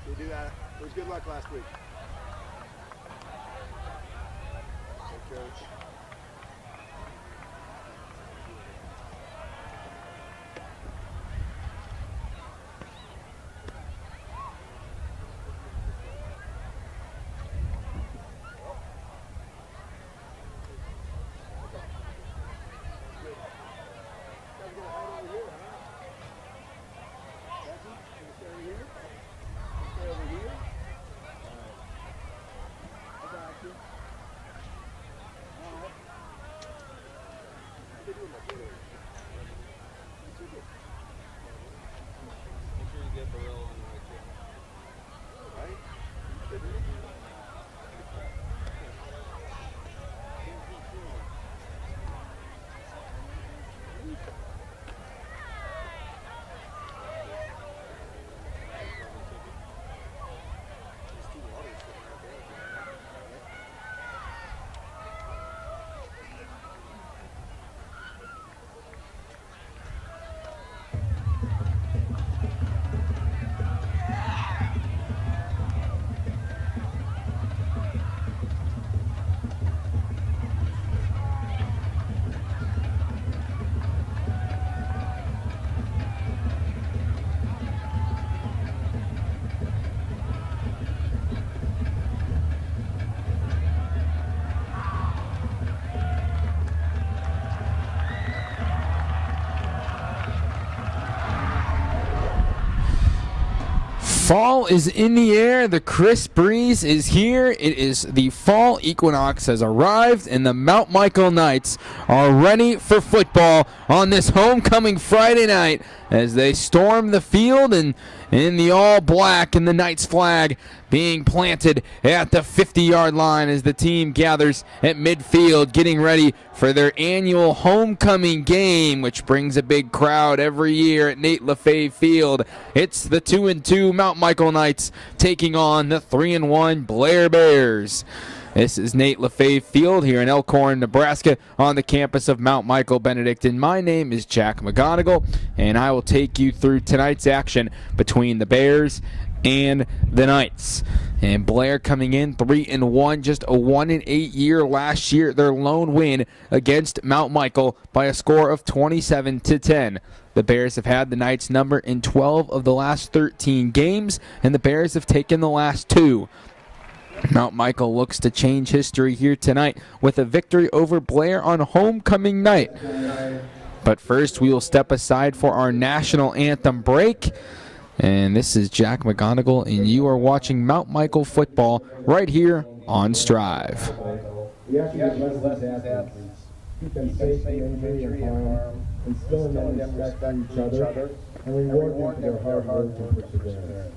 You do that. It was good luck last week. Hey, Coach. Fall is in the air. The crisp breeze is here. It is the fall equinox has arrived, and the Mount Michael Knights are ready for football on this homecoming Friday night as they storm the field and in the all black and the Knights flag being planted at the 50-yard line as the team gathers at midfield getting ready for their annual homecoming game, which brings a big crowd every year at Nate LaFave Field. It's the 2-2 Mount Michael Knights taking on the 3-1 Blair Bears. This is Nate LaFave Field here in Elkhorn, Nebraska, on the campus of Mount Michael Benedictine. My name is Jack McGonigal, and I will take you through tonight's action between the Bears and the Knights. And Blair coming in 3-1, just a 1-8 year last year. Their lone win against Mount Michael by a score of 27-10. The Bears have had the Knights number in 12 of the last 13 games, and the Bears have taken the last 2. Mount Michael looks to change history here tonight with a victory over Blair on homecoming night. But first, we will step aside for our national anthem break. And this is Jack McGonigal, and you are watching Mount Michael football right here on Strive. We ask you to bless these athletes, keep them safe from injury and harm, instill in them respect for each other, and reward them for their hard work and perseverance.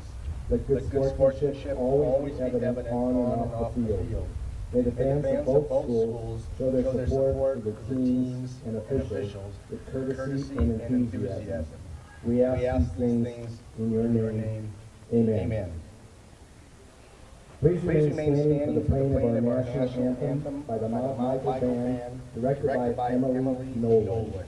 Let good sportsmanship always be evident on and off the field. May the fans of both schools show their support for the teams and officials with courtesy and enthusiasm. We ask these things in your name. Amen. Please remain standing for the playing of our national anthem by the Mount Michael Band, directed by Emily Nolan.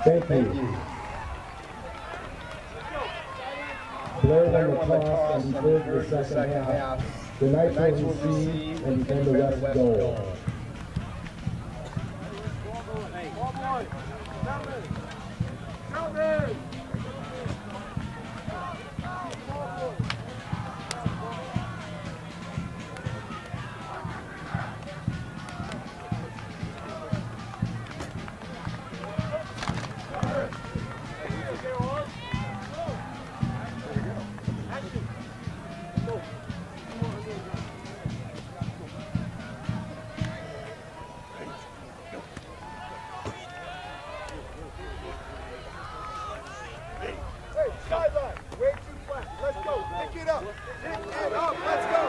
Thank you. Blair won the toss and deferred the second half. The Knights will receive and defend the left goal. Sideline. Way too flat. Let's go. Pick it up. Pick it up. Let's go.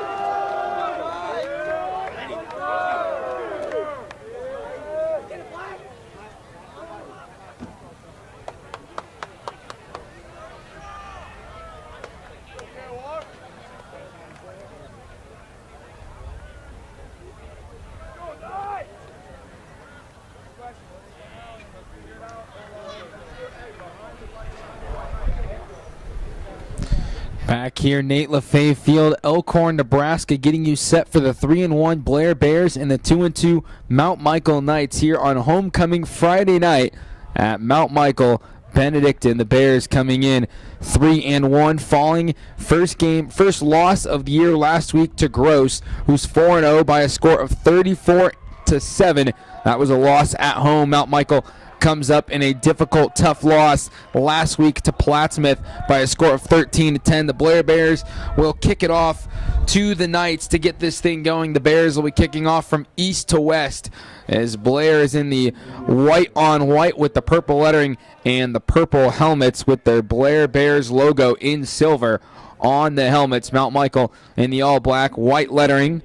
Back here, Nate LaFave Field, Elkhorn, Nebraska, getting you set for the 3-1 Blair Bears and the 2-2 Mount Michael Knights here on homecoming Friday night at Mount Michael. Benedictine, the Bears coming in 3-1, falling first loss of the year last week to Gross, who's 4-0 by a score of 34-7. That was a loss at home. Mount Michael comes up in a difficult, tough loss last week to Plattsmouth by a score of 13-10. The Blair Bears will kick it off to the Knights to get this thing going. The Bears will be kicking off from east to west as Blair is in the white on white with the purple lettering and the purple helmets with their Blair Bears logo in silver on the helmets. Mount Michael in the all black, white lettering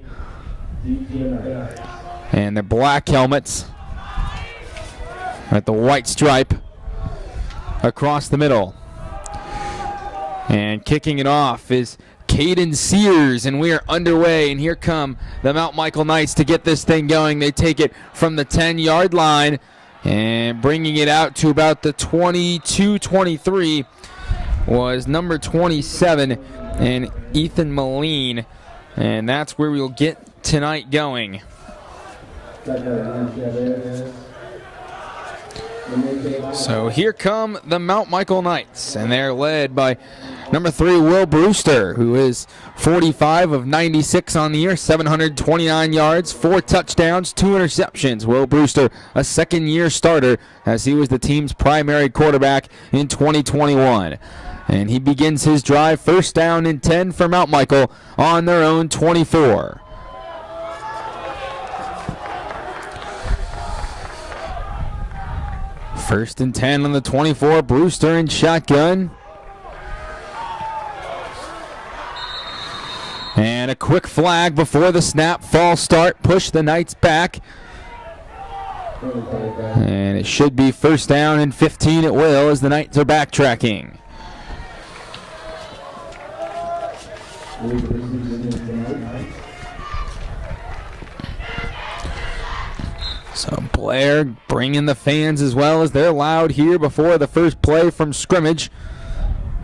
and the black helmets at the white stripe across the middle. And kicking it off is Caden Sears, and we are underway, and here come the Mount Michael Knights to get this thing going. They take it from the 10-yard line and bringing it out to about the 22-23 was number 27 and Ethan Moline, and that's where we'll get tonight going. So here come the Mount Michael Knights, and they're led by number 3, Will Brewster, who is 45 of 96 on the year, 729 yards, 4 touchdowns, 2 interceptions. Will Brewster, a second-year starter, as he was the team's primary quarterback in 2021. And he begins his drive, first down and 10 for Mount Michael on their own 24. First and 10 on the 24, Brewster in shotgun. And a quick flag before the snap, false start, push the Knights back. And it should be first down and 15 it will as the Knights are backtracking. So Blair bringing the fans as well as they're loud here before the first play from scrimmage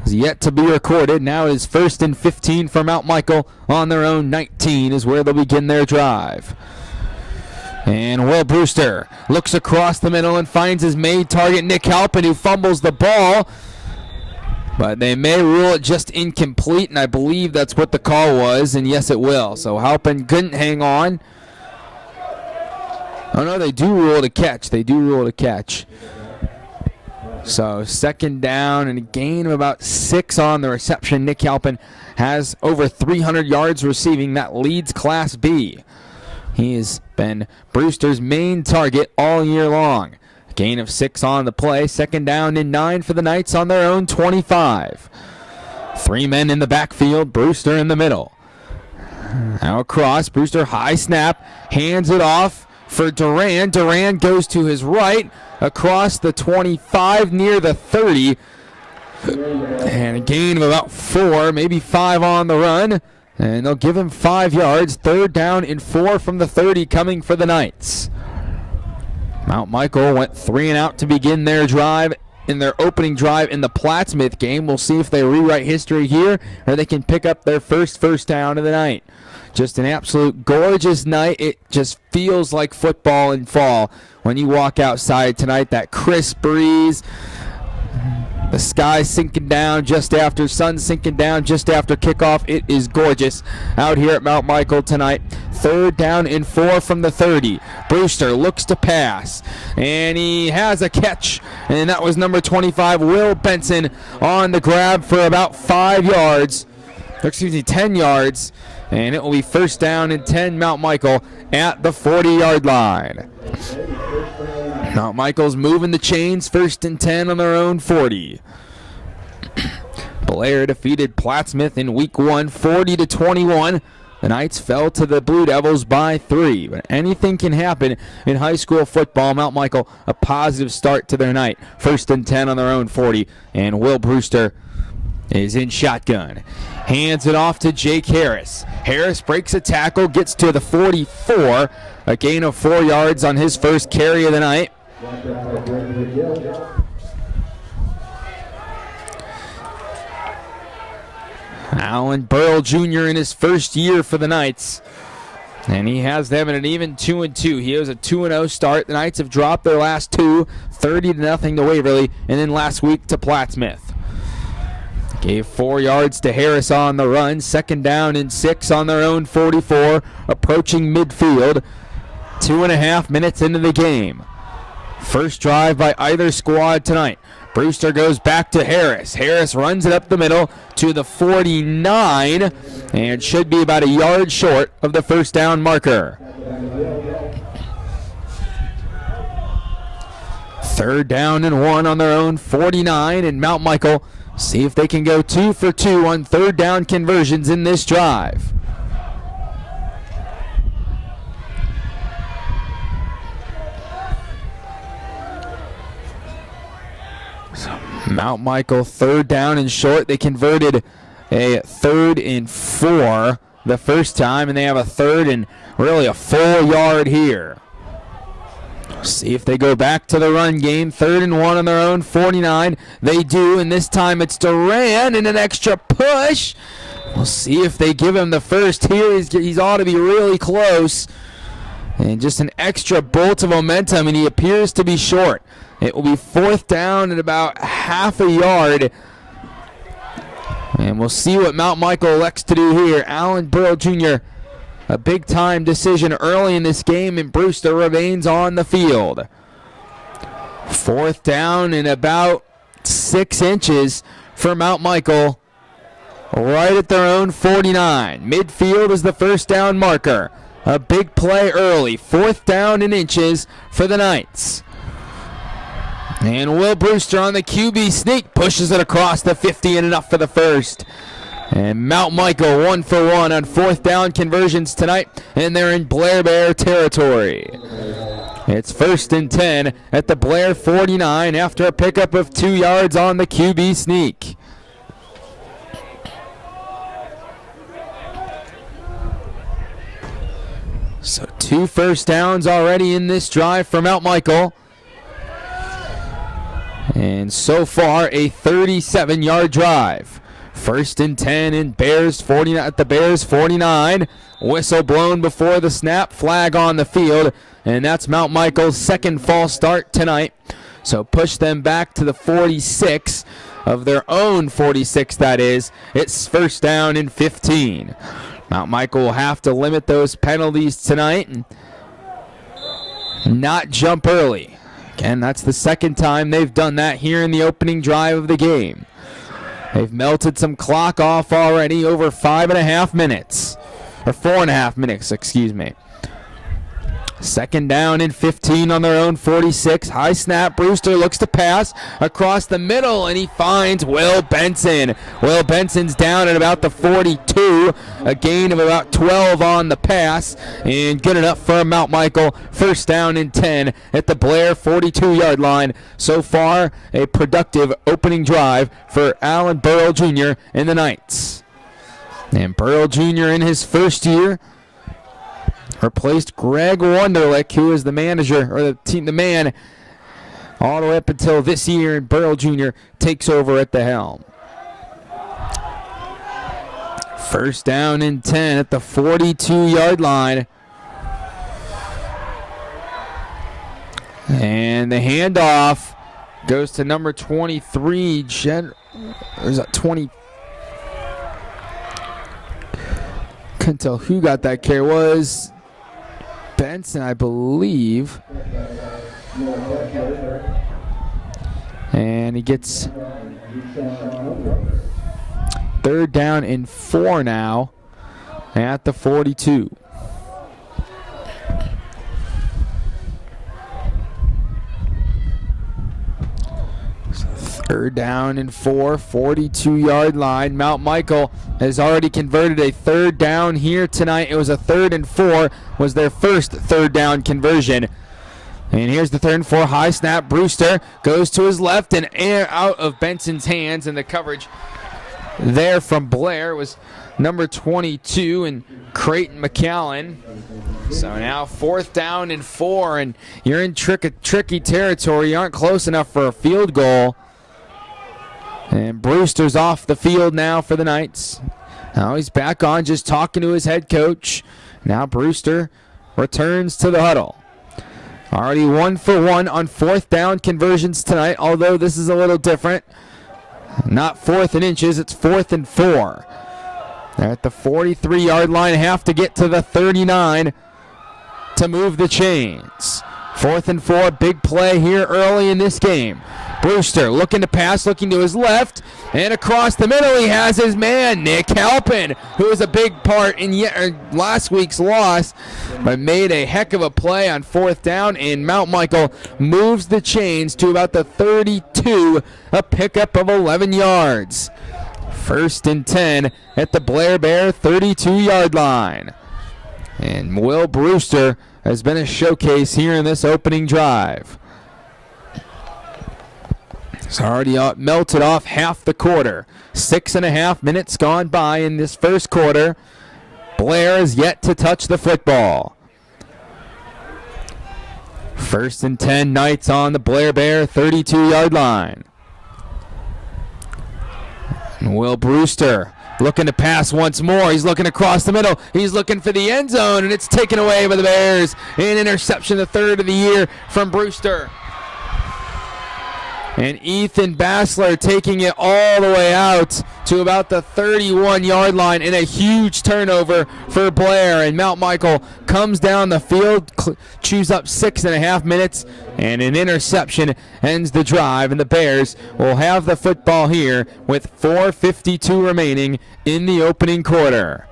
is yet to be recorded. Now is first and 15 for Mount Michael on their own 19 is where they'll begin their drive. And Will Brewster looks across the middle and finds his main target, Nick Halpin, who fumbles the ball. But they may rule it just incomplete, and I believe that's what the call was, and yes, it will. So Halpin couldn't hang on. Oh, no, they do rule a catch. They do rule a catch. So second down and a gain of about 6 on the reception. Nick Halpin has over 300 yards receiving. That leads Class B. He has been Brewster's main target all year long. A gain of 6 on the play. Second down and 9 for the Knights on their own 25. 3 men in the backfield. Brewster in the middle. Now across. Brewster high snap. Hands it off for Duran. Duran goes to his right across the 25 near the 30. And a gain of about 4, maybe 5 on the run. And they'll give him 5 yards. Third down and 4 from the 30 coming for the Knights. Mount Michael went 3 and out to begin their drive, in their opening drive in the Plattsmouth game. We'll see if they rewrite history here or they can pick up their first down of the night. Just an absolute gorgeous night. It just feels like football in fall when you walk outside tonight. That crisp breeze, the sky sinking down just after, sun sinking down just after kickoff. It is gorgeous out here at Mount Michael tonight. 3rd down and 4 from the 30. Brewster looks to pass, and he has a catch, and that was number 25, Will Benson, on the grab for about 10 yards, and it will be 1st down and 10 Mount Michael at the 40-yard line. Mount Michael's moving the chains, 1st and 10 on their own 40. Blair defeated Plattsmouth in week 1, 40-21. The Knights fell to the Blue Devils by 3. But anything can happen in high school football. Mount Michael, a positive start to their night. 1st and 10 on their own 40. And Will Brewster is in shotgun. Hands it off to Jake Harris. Harris breaks a tackle, gets to the 44. A gain of 4 yards on his first carry of the night. Alan Burrell Jr. in his first year for the Knights. And he has them at an even 2-2. He has a 2-0 start. The Knights have dropped their last 2, 30-0 to Waverly, and then last week to Plattsmouth. Gave 4 yards to Harris on the run. 2nd down and 6 on their own 44, approaching midfield. 2.5 minutes into the game. First drive by either squad tonight. Brewster goes back to Harris. Harris runs it up the middle to the 49 and should be about a yard short of the 1st down marker. 3rd down and 1 on their own 49, and Mount Michael see if they can go 2 for 2 on 3rd down conversions in this drive. Mount Michael 3rd down and short. They converted a 3rd and 4 the first time, and they have a 3rd and really a full yard here. See if they go back to the run game. 3rd and 1 on their own 49. They do, and this time it's Duran and an extra push. We'll see if they give him the first here. He's ought to be really close. And just an extra bolt of momentum, and he appears to be short. It will be 4th down and about half a yard. And we'll see what Mount Michael elects to do here. Alan Burrell Jr., a big-time decision early in this game, and Brewster remains on the field. 4th down and about 6 inches for Mount Michael, right at their own 49. Midfield is the 1st down marker. A big play early. 4th down and inches for the Knights. And Will Brewster on the QB sneak pushes it across the 50 and enough for the first. And Mount Michael 1 for 1 on 4th down conversions tonight, and they're in Blair Bear territory. It's 1st and 10 at the Blair 49 after a pickup of 2 yards on the QB sneak. So 2 first downs already in this drive for Mount Michael. And so far a 37-yard drive. 1st and 10 in Bears 49 at the Bears 49. Whistle blown before the snap, flag on the field, and that's Mount Michael's 2nd false start tonight. So push them back to the 46 of their own 46, that is. It's 1st down and 15. Mount Michael will have to limit those penalties tonight and not jump early. Again, that's the 2nd time they've done that here in the opening drive of the game. They've melted some clock off already, over 5.5 minutes. Or 4.5 minutes, excuse me. 2nd down and 15 on their own 46. High snap. Brewster looks to pass across the middle, and he finds Will Benson. Will Benson's down at about the 42. A gain of about 12 on the pass, and good enough for Mount Michael. 1st down and 10 at the Blair 42-yard line. So far, a productive opening drive for Alan Burrell Jr. and the Knights. And Burrell Jr. in his first year replaced Greg Wunderlich, who is the manager, or the man, all the way up until this year, and Burrell Jr. takes over at the helm. First down and 10 at the 42-yard line. And the handoff goes to number 23, or is that 20? Couldn't tell who got that carry. It was Benson, I believe. And he gets third down and 4 now at the 42. Third down and 4, 42-yard line. Mount Michael has already converted a third down here tonight. It was a 3rd and 4, was their first third down conversion. And here's the 3rd and 4, high snap. Brewster goes to his left and out of Benson's hands, and the coverage there from Blair was number 22 and Creighton McAllen. So now 4th down and 4, and you're in tricky territory. You aren't close enough for a field goal. And Brewster's off the field now for the Knights. Now he's back on, just talking to his head coach. Now Brewster returns to the huddle. Already 1 for 1 on 4th down conversions tonight, although this is a little different. Not 4th and inches, it's 4th and 4. They're at the 43-yard line, have to get to the 39 to move the chains. 4th and 4, big play here early in this game. Brewster looking to pass, looking to his left, and across the middle he has his man, Nick Halpin, who was a big part in last week's loss, but made a heck of a play on 4th down, and Mount Michael moves the chains to about the 32, a pickup of 11 yards. 1st and 10 at the Blair Bear 32-yard line. And Will Brewster has been a showcase here in this opening drive. It's already melted off half the quarter. 6.5 minutes gone by in this first quarter. Blair is yet to touch the football. 1st and 10, Knights on the Blair Bear 32-yard line. And Will Brewster looking to pass once more. He's looking across the middle. He's looking for the end zone, and it's taken away by the Bears. An interception, the 3rd of the year from Brewster. And Ethan Bassler taking it all the way out to about the 31-yard line in a huge turnover for Blair. And Mount Michael comes down the field, chews up 6.5 minutes, and an interception ends the drive. And the Bears will have the football here with 4:52 remaining in the opening quarter.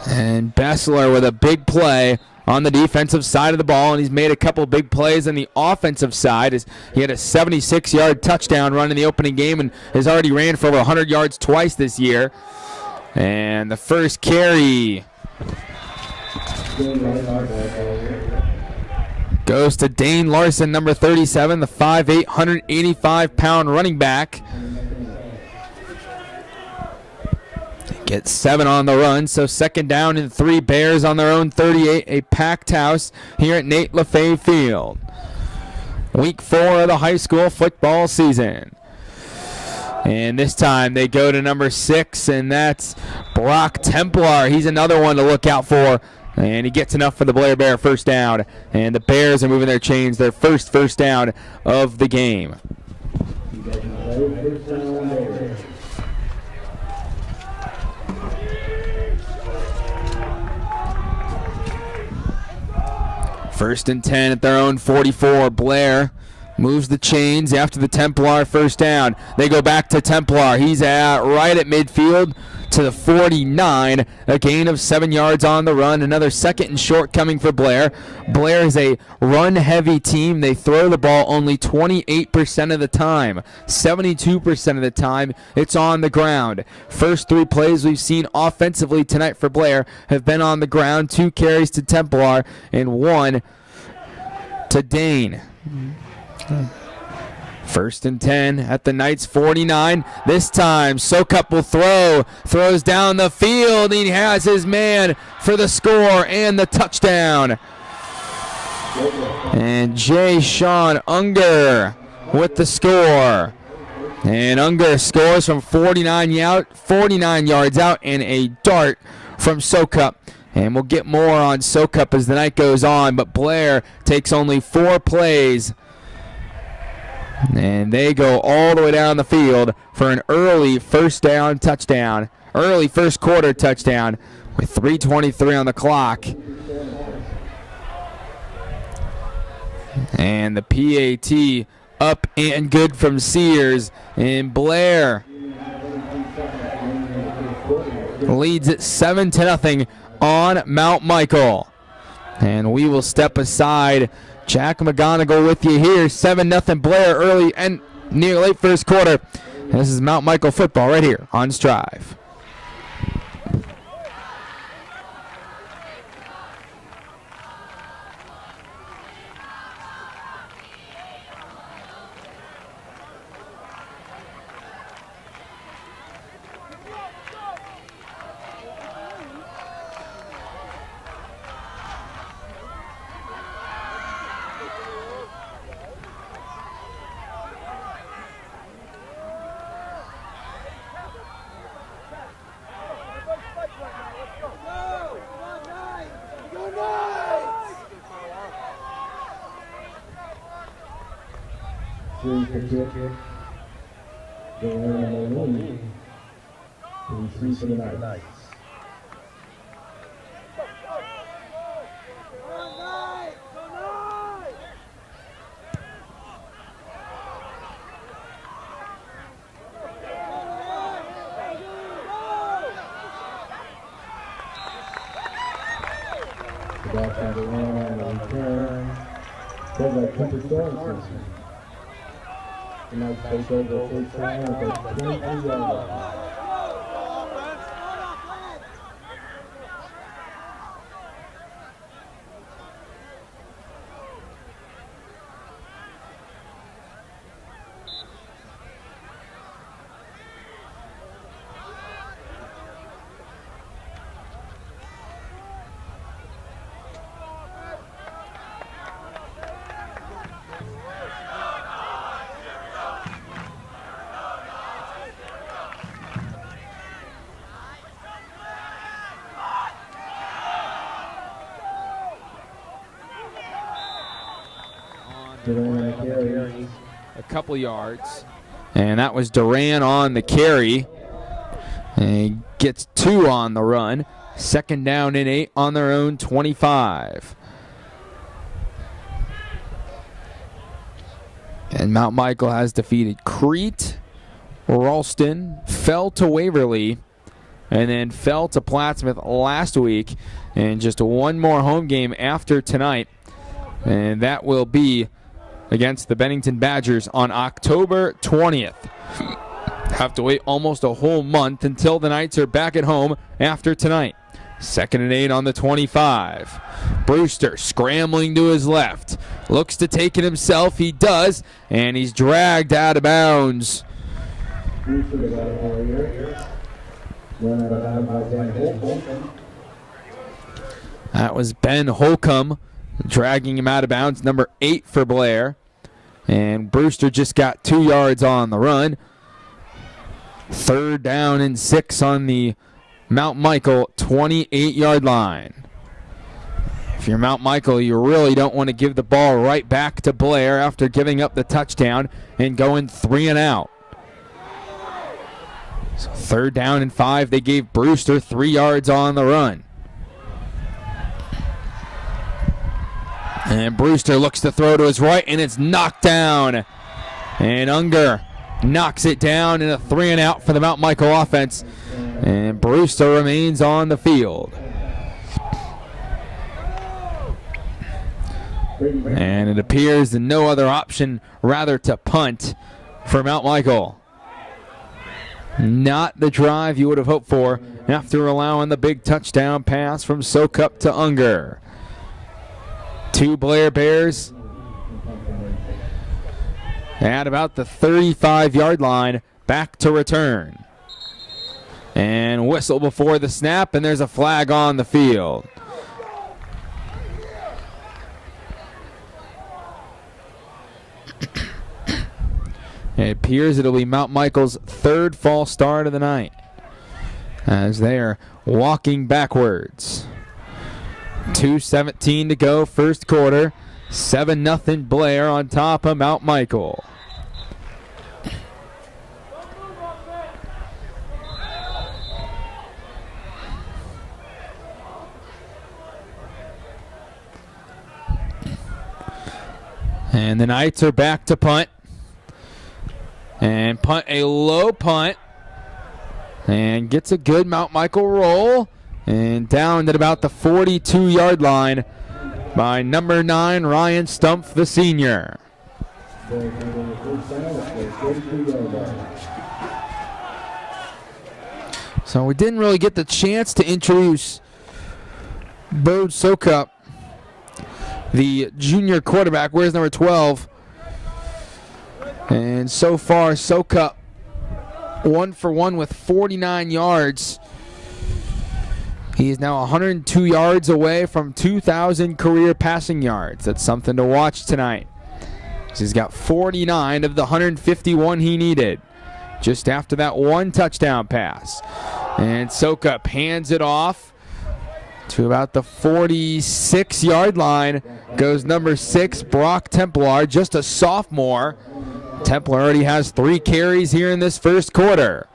And Bassler with a big play on the defensive side of the ball, and he's made a couple big plays on the offensive side. He had a 76-yard touchdown run in the opening game and has already ran for over 100 yards twice this year. And the first carry goes to Dane Larson, number 37, the 5'8", 185-pound running back. Gets 7 on the run, so 2nd down and 3. Bears on their own 38, a packed house here at Nate LaFave Field. Week 4 of the high school football season. And this time they go to number 6, and that's Brock Templar. He's another one to look out for, and he gets enough for the Blair Bear first down. And the Bears are moving their chains, their first down of the game. First and 10 at their own 44. Blair moves the chains after the Templar first down. They go back to Templar. He's right at midfield to the 49. A gain of 7 yards on the run. Another 2nd and short coming for Blair. Blair is a run-heavy team. They throw the ball only 28% of the time. 72% of the time, it's on the ground. First 3 plays we've seen offensively tonight for Blair have been on the ground. 2 carries to Templar and 1 to Dane. First and 10 at the Knights 49. This time, Sokup will throw. Throws down the field. He has his man for the score and the touchdown. And J. Sean Unger with the score. And Unger scores from 49 yards out and a dart from Sokup. And we'll get more on Sokup as the night goes on, but Blair takes only 4 plays. And they go all the way down the field for an early first quarter touchdown with 3:23 on the clock. And the PAT up and good from Sears. And Blair leads it 7-0 on Mount Michael. And we will step aside. Jack McGonigal with you here. 7-0 Blair early and near late first quarter. This is Mount Michael football right here on Strive. For the Knights. The ball comes around on the return. Goes like Cooper Storm. The Knights take over first down with a 23-yard line. A couple yards. And that was Duran on the carry. And he gets 2 on the run. Second down and 8 on their own 25. And Mount Michael has defeated Crete, Ralston, fell to Waverly, and then fell to Plattsmouth last week. And just one more home game after tonight. And that will be against the Bennington Badgers on October 20th. Have to wait almost a whole month until the Knights are back at home after tonight. Second and 8 on the 25. Brewster scrambling to his left. Looks to take it himself. He does, and he's dragged out of bounds. That was Ben Holcomb dragging him out of bounds, number 8 for Blair. And Brewster just got 2 yards on the run. Third down and 6 on the Mount Michael 28-yard line. If you're Mount Michael, you really don't want to give the ball right back to Blair after giving up the touchdown and going 3 and out. So third down and 5, they gave Brewster 3 yards on the run. And Brewster looks to throw to his right, and it's knocked down. And Unger knocks it down in a 3 and out for the Mount Michael offense. And Brewster remains on the field. And it appears that no other option, rather to punt for Mount Michael. Not the drive you would have hoped for after allowing the big touchdown pass from Sokup to Unger. 2 Blair Bears at about the 35-yard line, back to return. And whistle before the snap, and there's a flag on the field. It appears it'll be Mount Michael's third false start of the night, as they are walking backwards. 2:17 to go, first quarter. 7-0 Blair on top of Mount Michael. And the Knights are back to punt. And punt, a low punt. And gets a good Mount Michael roll. And down at about the 42-yard line by number 9, Ryan Stumpf, the senior. So we didn't really get the chance to introduce Bode Sokup, the junior quarterback. Where's number 12? And so far, Sokup 1 for 1 with 49 yards. He is now 102 yards away from 2,000 career passing yards. That's something to watch tonight. He's got 49 of the 151 he needed, just after that one touchdown pass. And Sokup hands it off to about the 46-yard line. Goes number 6, Brock Templar, just a sophomore. Templar already has 3 carries here in this first quarter.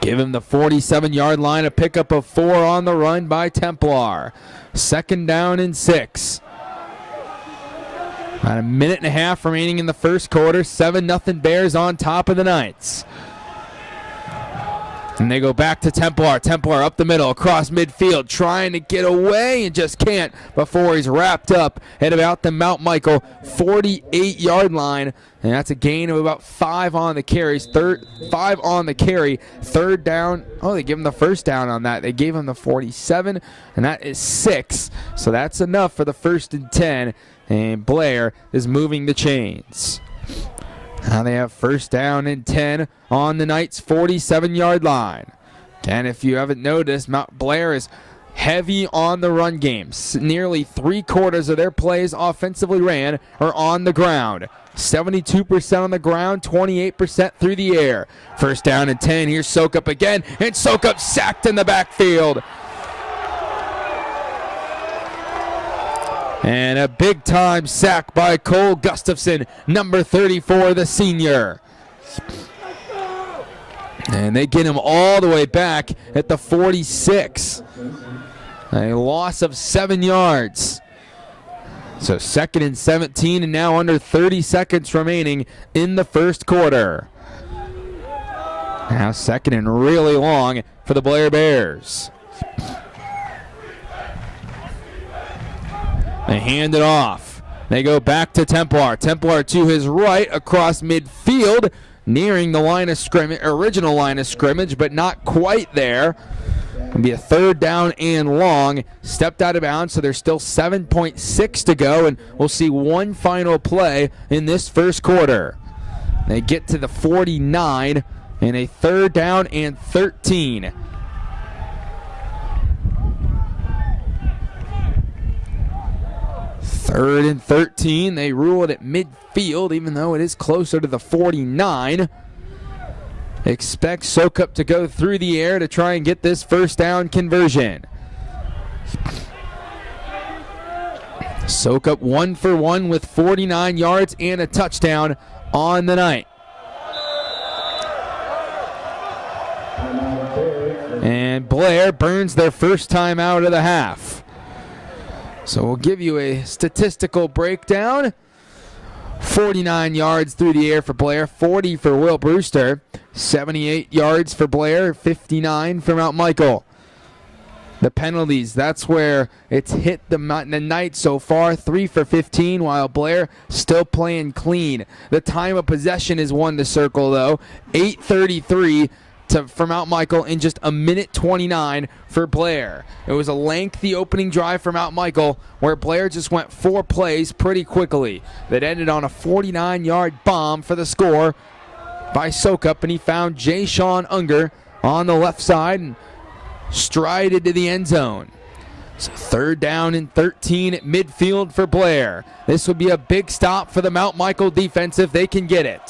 Give him the 47-yard line, a pickup of 4 on the run by Templar. 2nd down and 6. About a minute and a half remaining in the first quarter. 7-0 Bears on top of the Knights. And they go back to Templar. Templar up the middle, across midfield, trying to get away and just can't before he's wrapped up at about the Mount Michael 48-yard line. And that's a gain of about 5 on the carries. 5 on the carry. 3rd down. Oh, they give him the first down on that. They gave him the 47, and that is 6. So that's enough for the 1st and 10. And Blair is moving the chains. Now they have 1st down and 10 on the Knights' 47-yard line. And if you haven't noticed, Mount Blair is heavy on the run game. Nearly 3/4 of their plays offensively ran are on the ground. 72% on the ground, 28% through the air. 1st down and 10. Here's Sokup again, and Sokup sacked in the backfield. And a big-time sack by Cole Gustafson, number 34, the senior. And they get him all the way back at the 46. A loss of 7 yards. So 2nd and 17, and now under 30 seconds remaining in the first quarter. Now 2nd and really long for the Blair Bears. They hand it off. They go back to Templar. Templar to his right across midfield, nearing the line of scrimmage, original line of scrimmage, but not quite there. It'll be a 3rd down and long. Stepped out of bounds, so there's still 7.6 to go, and we'll see one final play in this first quarter. They get to the 49 and a 3rd down and 13. Third and 13. They rule it at midfield, even though it is closer to the 49. Expect Sokup to go through the air to try and get this 1st down conversion. Sokup 1 for 1 with 49 yards and a touchdown on the night. And Blair burns their first time out of the half. So we'll give you a statistical breakdown. 49 yards through the air for Blair, 40 for Will Brewster, 78 yards for Blair, 59 for Mount Michael. The penalties, that's where it's hit the Knights so far, 3 for 15, while Blair still playing clean. The time of possession is one to circle, though. 8:33 for Mount Michael in just a minute 29 for Blair. It was a lengthy opening drive for Mount Michael where Blair just went 4 plays pretty quickly. That ended on a 49-yard bomb for the score by Sokup, and he found Jay Sean Unger on the left side and strided to the end zone. So 3rd down and 13 at midfield for Blair. This would be a big stop for the Mount Michael defense if they can get it.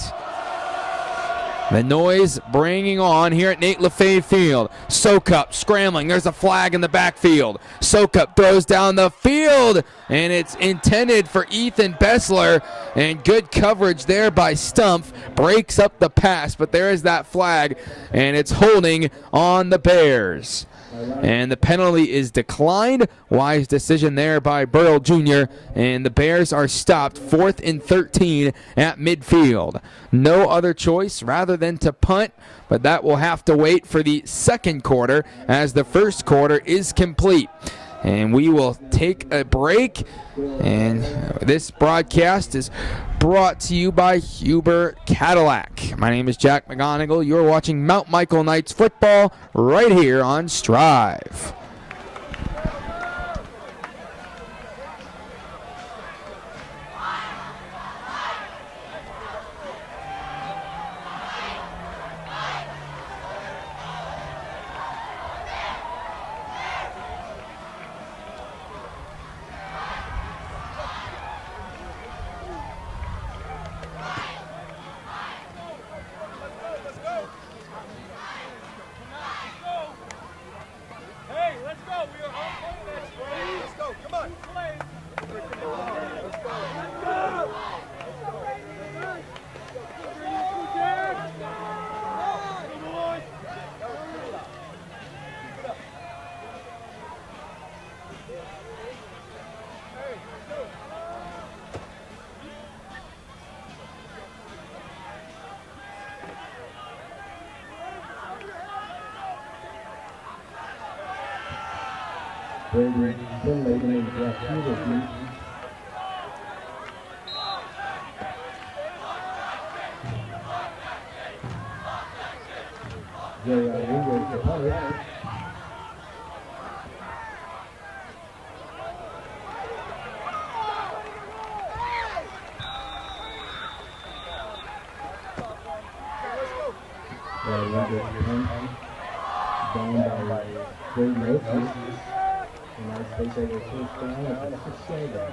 The noise bringing on here at Nate LaFave Field. Sokup scrambling. There's a flag in the backfield. Sokup throws down the field, and it's intended for Ethan Bessler. And good coverage there by Stumpf. Breaks up the pass, but there is that flag, and it's holding on the Bears. And the penalty is declined. Wise decision there by Burrell Jr. And the Bears are stopped 4th and 13 at midfield. No other choice rather than to punt, but that will have to wait for the second quarter as the first quarter is complete. And we will take a break. And this broadcast is brought to you by Huber Cadillac. My name is Jack McGonigal. You're watching Mount Michael Knights football right here on Strive. Brady Finlay and Jeff Peterson. Jay Rodriguez, the punter. Rodriguez punt down by Jay Murphy. United States able to first down at the 6-yard line.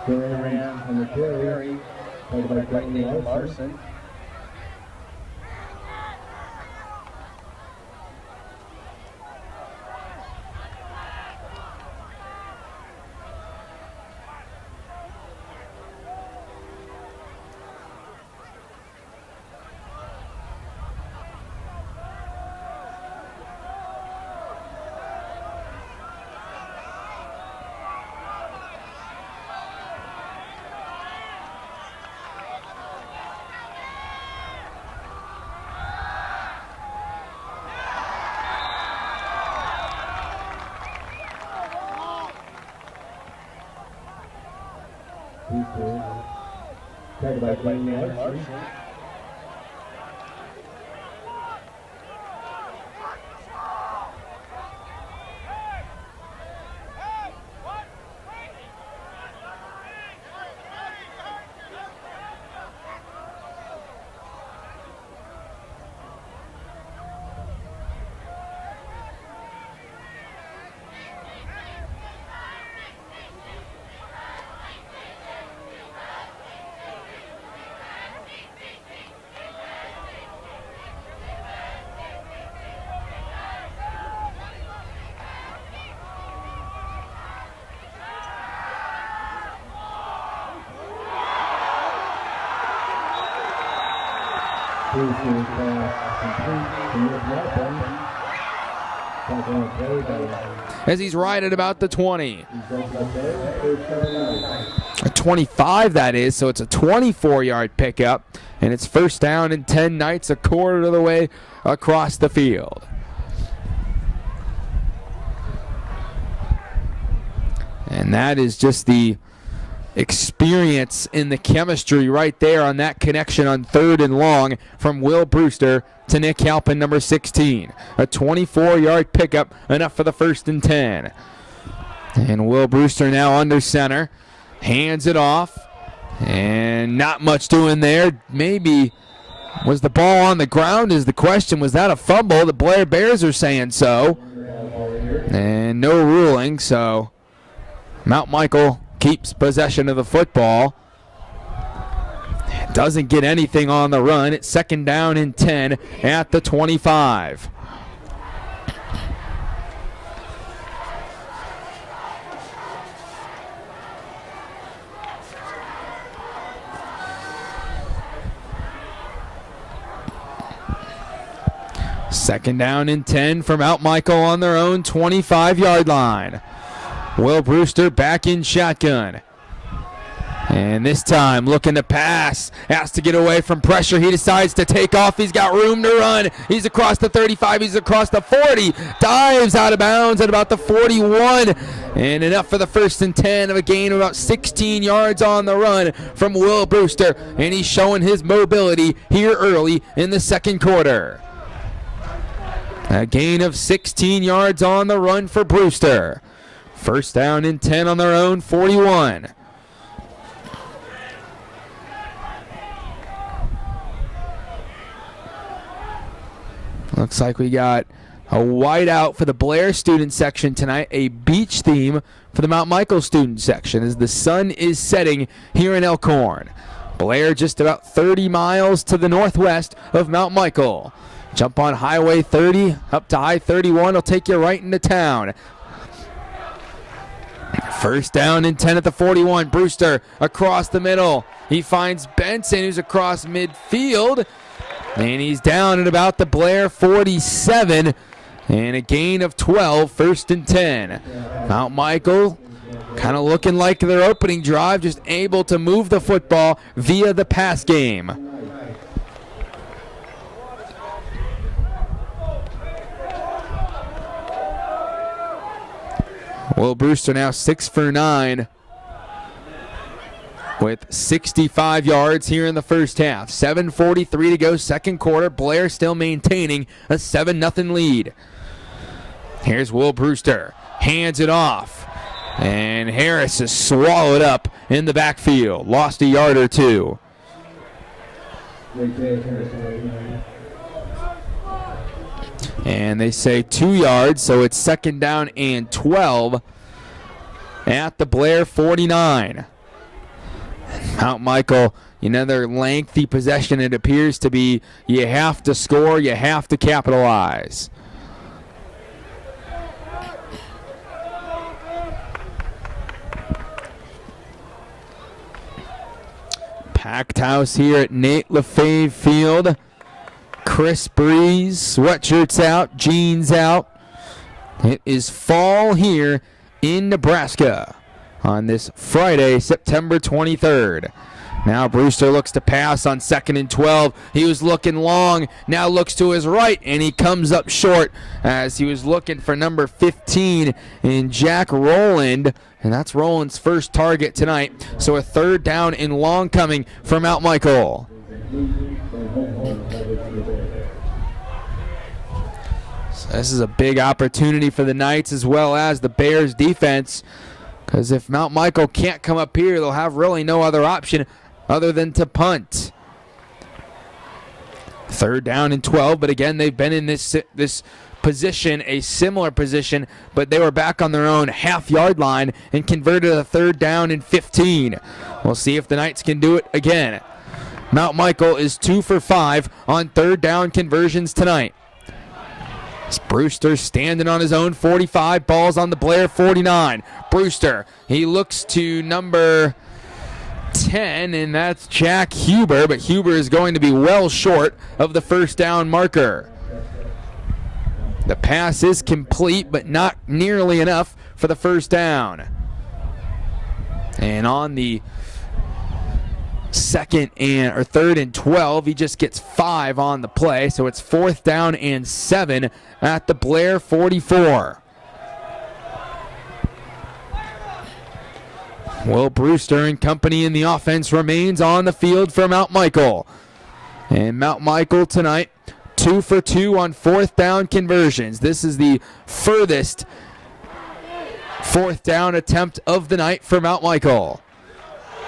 Duran on the carry, played by Dayton Larson. Tackled by Dayton Larson. Brewster's pass complete to Nick Martin. Back on the play by As he's right at about the 20. he's got the play, first down out. A 25 that is, so it's a 24-yard pickup, and it's first down and 10 Knights a quarter of the way across the field. And that is just the experience in the chemistry right there on that connection on 3rd and long from Will Brewster to Nick Halpin, number 16. A 24-yard pickup, enough for the 1st and 10. And Will Brewster now under center. Hands it off. And not much doing there. Maybe was the ball on the ground is the question. Was that a fumble? The Blair Bears are saying so. And no ruling, so Mount Michael keeps possession of the football. Doesn't get anything on the run. It's 2nd down and 10 at the 25. Second down and 10 for Mount Michael on their own 25-yard line. Will Brewster back in shotgun. And this time looking to pass. Has to get away from pressure. He decides to take off. He's got room to run. He's across the 35. He's across the 40. Dives out of bounds at about the 41. And enough for the 1st and 10 of a gain of about 16 yards on the run from Will Brewster. And he's showing his mobility here early in the 2nd quarter. A gain of 16 yards on the run for Brewster. First down and 10 on their own 41. Looks like we got a whiteout for the Blair student section tonight, a beach theme for the Mount Michael student section as the sun is setting here in Elkhorn. Blair just about 30 miles to the northwest of Mount Michael. Jump on Highway 30 up to I-31 will take you right into town. First down and 10 at the 41. Brewster across the middle. He finds Benson, who's across midfield. And he's down at about the Blair 47. And a gain of 12, 1st and 10. Mount Michael kind of looking like their opening drive, just able to move the football via the pass game. Will Brewster now 6 for 9 with 65 yards here in the first half. 7:43 to go, 2nd quarter. Blair still maintaining a 7-0 lead. Here's Will Brewster. Hands it off. And Harris is swallowed up in the backfield. Lost a yard or two. And they say 2 yards, so it's 2nd down and 12 at the Blair 49. Mount Michael, another lengthy possession it appears to be. You have to score, you have to capitalize. Packed house here at Nate Lefebvre Field. Crisp breeze, sweatshirts out, jeans out. It is fall here in Nebraska on this Friday, September 23rd. Now Brewster looks to pass on 2nd and 12. He was looking long, now looks to his right, and he comes up short as he was looking for number 15 in Jack Rowland. And that's Rowland's first target tonight. So a 3rd down and long coming for Mount Michael. So this is a big opportunity for the Knights as well as the Bears defense, because if Mount Michael can't come up here, they'll have really no other option other than to punt. 3rd down and 12, but again, they've been in this position, a similar position, but they were back on their own half-yard line and converted a 3rd down and 15. We'll see if the Knights can do it again. Mount Michael is 2 for 5 on 3rd down conversions tonight. Brewster standing on his own 45, balls on the Blair 49. Brewster, he looks to number 10, and that's Jack Huber, but Huber is going to be well short of the first down marker. The pass is complete, but not nearly enough for the first down. And on the third and 12, he just gets 5 on the play, so it's 4th down and 7 at the Blair 44. Will Brewster and company in the offense remains on the field for Mount Michael. And Mount Michael tonight, 2 for 2 on 4th down conversions. This is the furthest 4th down attempt of the night for Mount Michael.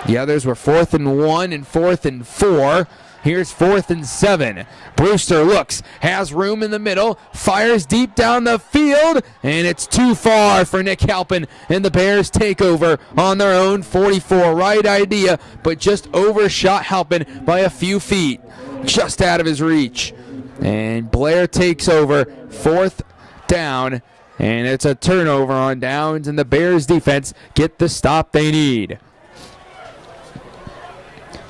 The others were 4th and 1 and 4th and 4. Here's 4th and 7. Brewster looks, has room in the middle, fires deep down the field, and it's too far for Nick Halpin, and the Bears take over on their own 44. Right idea, but just overshot Halpin by a few feet, just out of his reach. And Blair takes over 4th down, and it's a turnover on downs, and the Bears defense get the stop they need.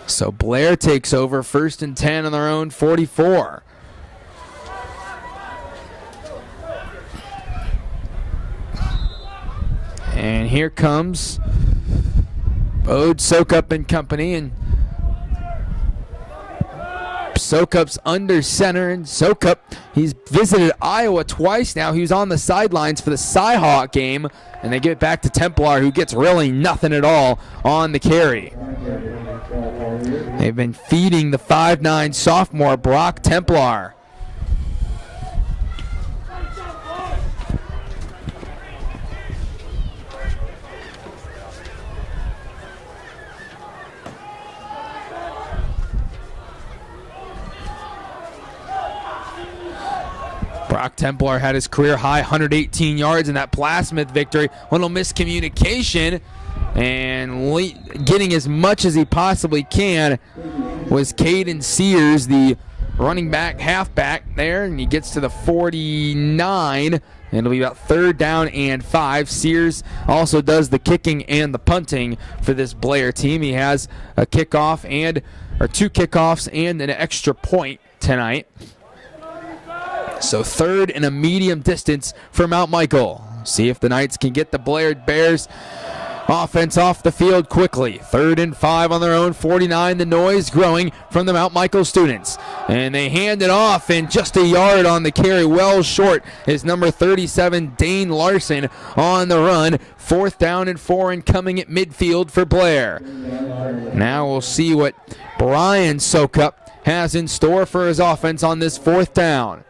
So Blair takes over 1st and 10 on their own 44. And here comes Bode Sokup and company, and Sokup's under center, and Sokup, he's visited Iowa twice now. He was on the sidelines for the Cyhawk game, and they give it back to Templar, who gets really nothing at all on the carry. They've been feeding the 5'9" sophomore Brock Templar. Brock Templar had his career high 118 yards in that Plasmith victory. Little miscommunication, and getting as much as he possibly can was Caden Sears, the running back, halfback there, and he gets to the 49, and it'll be about 3rd down and 5. Sears also does the kicking and the punting for this Blair team. He has a kickoff or 2 kickoffs and an extra point tonight. So 3rd and a medium distance for Mount Michael. See if the Knights can get the Blair Bears offense off the field quickly. 3rd and 5 on their own 49. The noise growing from the Mount Michael students. And they hand it off, and just a yard on the carry. Well short is number 37, Dane Larson, on the run. 4th down and 4, and coming at midfield for Blair. Now we'll see what Brian Sokup has in store for his offense on this 4th down.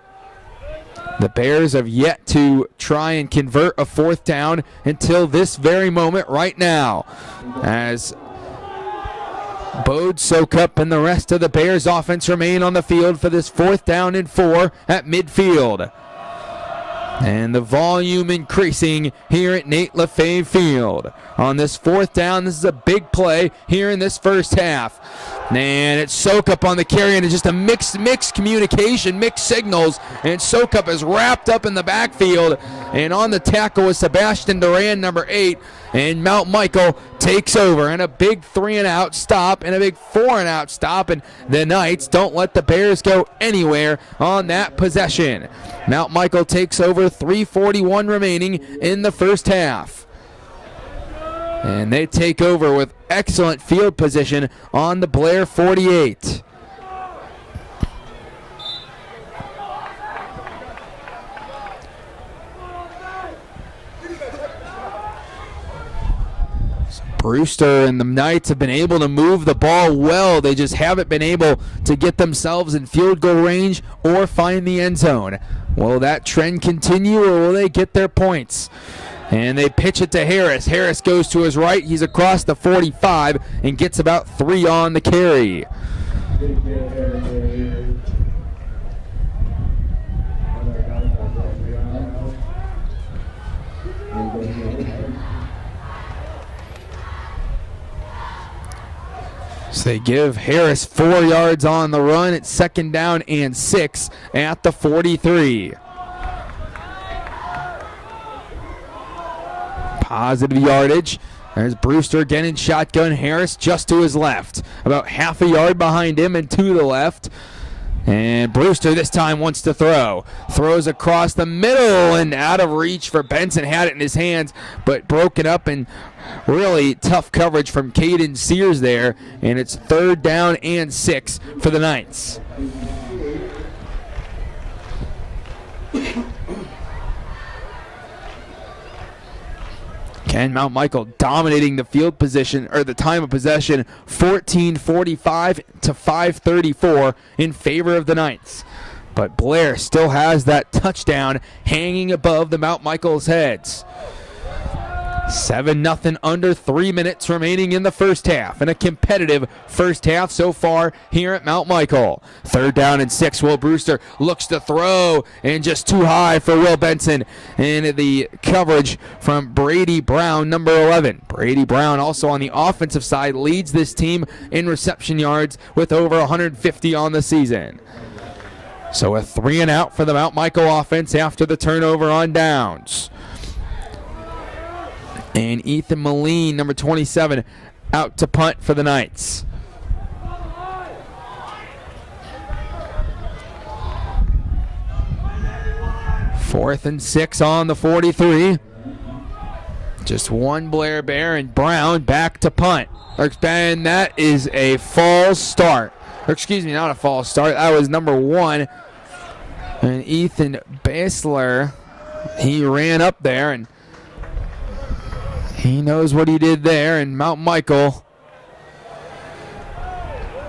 The Bears have yet to try and convert a 4th down until this very moment right now, as Bode Sokup and the rest of the Bears offense remain on the field for this 4th down and 4 at midfield. And the volume increasing here at Nate Lefebvre Field. On this 4th down, this is a big play here in this first half. And it's Sokup on the carry, and it's just a mixed communication, mixed signals. And Sokup is wrapped up in the backfield. And on the tackle was Sebastian Duran, number 8. And Mount Michael takes over, and a big 3-and-out stop and a big 4-and-out stop, and the Knights don't let the Bears go anywhere on that possession. Mount Michael takes over, 3:41 remaining in the first half. And they take over with excellent field position on the Blair 48. Brewster and the Knights have been able to move the ball well. They just haven't been able to get themselves in field goal range or find the end zone. Will that trend continue, or will they get their points? And they pitch it to Harris. Harris goes to his right. He's across the 45 and gets about 3 on the carry. So they give Harris 4 yards on the run. It's 2nd down and 6 at the 43. Positive yardage There's Brewster again in shotgun. Harris just to his left. About half a yard behind him and to the left. And Brewster this time wants to throw. Throws across the middle and out of reach for Benson. Had it in his hands, but broken up and really tough coverage from Caden Sears there. And it's 3rd down and 6 for the Knights. Ken Mount Michael dominating the field position, or the time of possession, 14:45 to 5:34 in favor of the Knights. But Blair still has that touchdown hanging above the Mount Michael's heads. 7-0 under 3 minutes remaining in the first half, and a competitive first half so far here at Mount Michael. 3rd down and 6. Will Brewster looks to throw, and just too high for Will Benson. And the coverage from Brady Brown, number 11. Brady Brown also on the offensive side leads this team in reception yards with over 150 on the season. So a 3 and out for the Mount Michael offense after the turnover on downs. And Ethan Moline, number 27, out to punt for the Knights. Fourth and 6 on the 43. Just one Blair Bear, and Brown back to punt. And that is a false start. Or excuse me, not a false start. That was number 1. And Ethan Basler, he ran up there, and he knows what he did there, and Mount Michael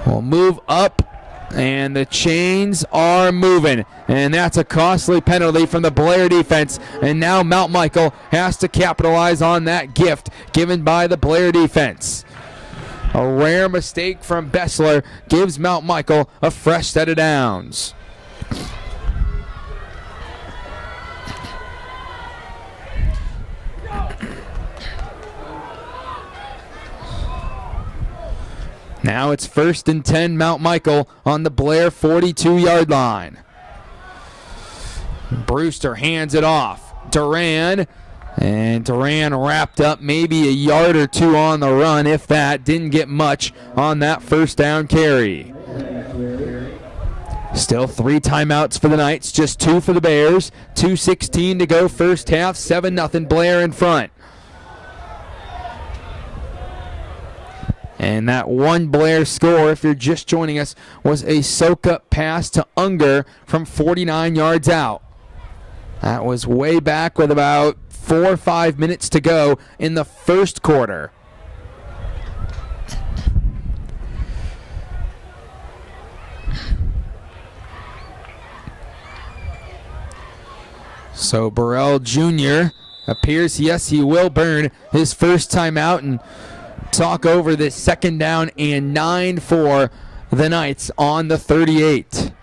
will move up, and the chains are moving. And that's a costly penalty from the Blair defense, and now Mount Michael has to capitalize on that gift given by the Blair defense. A rare mistake from Bessler gives Mount Michael a fresh set of downs. Now it's 1st and 10 Mount Michael on the Blair 42-yard line. Brewster hands it off. Duran, and Duran wrapped up maybe a yard or 2 on the run, if that. Didn't get much on that first down carry. Still 3 timeouts for the Knights, just 2 for the Bears. 2:16 to go first half, 7-0 Blair in front. And that one Blair score, if you're just joining us, was a soak-up pass to Unger from 49 yards out. That was way back with about 4 or 5 minutes to go in the first quarter. So Burrell Jr. appears, yes, he will burn his first time out and talk over this 2nd down and 9 for the Knights on the 38.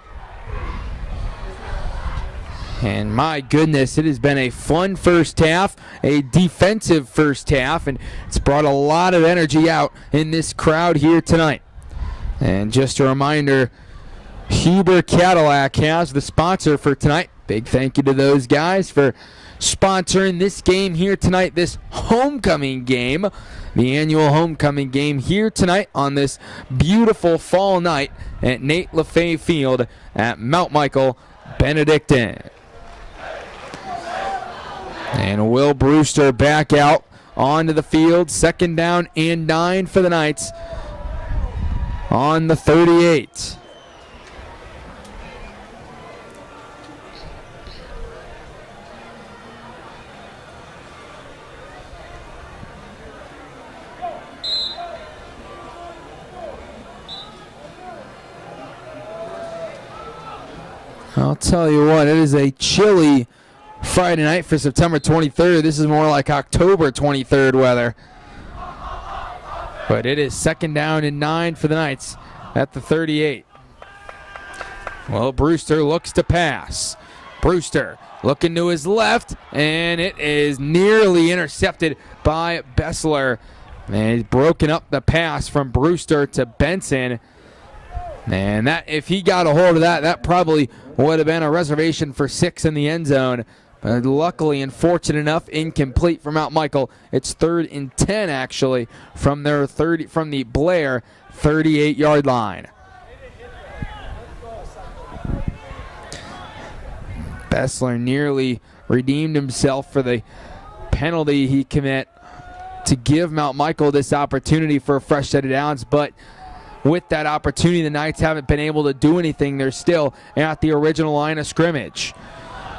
And my goodness, it has been a fun first half, a defensive first half, and it's brought a lot of energy out in this crowd here tonight. And just a reminder, Huber Cadillac has the sponsor for tonight. Big thank you to those guys for sponsoring this game here tonight, this homecoming game, the annual homecoming game here tonight on this beautiful fall night at Nate LaFay Field at Mount Michael Benedictine. And Will Brewster back out onto the field, 2nd down and 9 for the Knights on the 38. I'll tell you what, it is a chilly Friday night for September 23rd. This is more like October 23rd weather. But it is 2nd down and 9 for the Knights at the 38. Well, Brewster looks to pass. Brewster looking to his left, and it is nearly intercepted by Bessler. And he's broken up the pass from Brewster to Benson. And that, if he got a hold of that, that probably would have been a reservation for 6 in the end zone. But luckily and fortunate enough, incomplete for Mount Michael. It's 3rd and 10 actually from the Blair 38-yard line. Bessler nearly redeemed himself for the penalty he commit to give Mount Michael this opportunity for a fresh set of downs, but with that opportunity, the Knights haven't been able to do anything. They're still at the original line of scrimmage.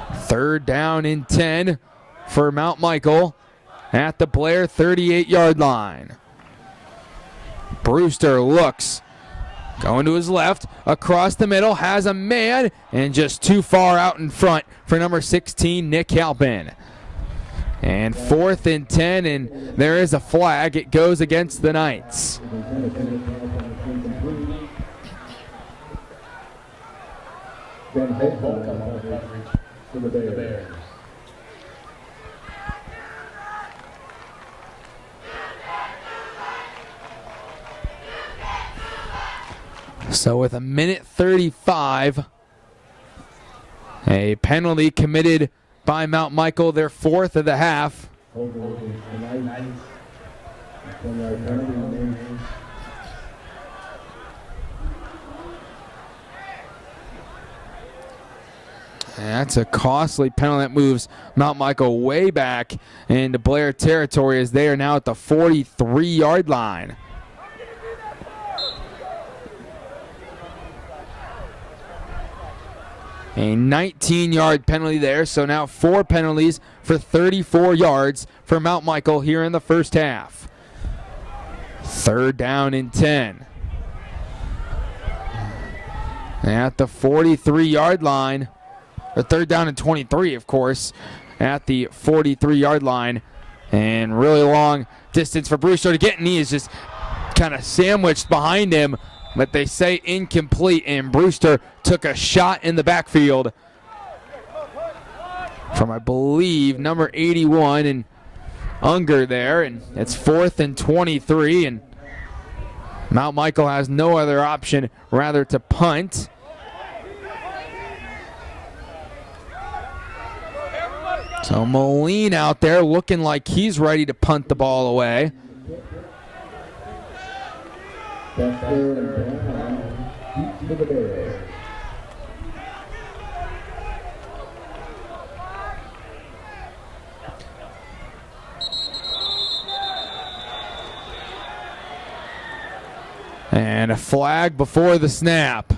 3rd down and 10 for Mount Michael at the Blair 38-yard line. Brewster looks, going to his left, across the middle, has a man, and just too far out in front for number 16, Nick Halpin. And 4th and 10, and there is a flag. It goes against the Knights. For the Bears. So with 1:35, a penalty committed by Mount Michael, their 4th of the half. And that's a costly penalty that moves Mount Michael way back into Blair territory as they are now at the 43-yard line. A 19-yard penalty there, so now 4 penalties for 34 yards for Mount Michael here in the first half. 3rd down and 10. At the 43-yard line. A 3rd down and 23, of course, at the 43-yard line. And really long distance for Brewster to get, and he is just kind of sandwiched behind him. But they say incomplete, and Brewster took a shot in the backfield from, I believe, number 81 and Unger there. And it's 4th and 23, and Mount Michael has no other option rather to punt. So Moline out there looking like he's ready to punt the ball away. And a flag before the snap.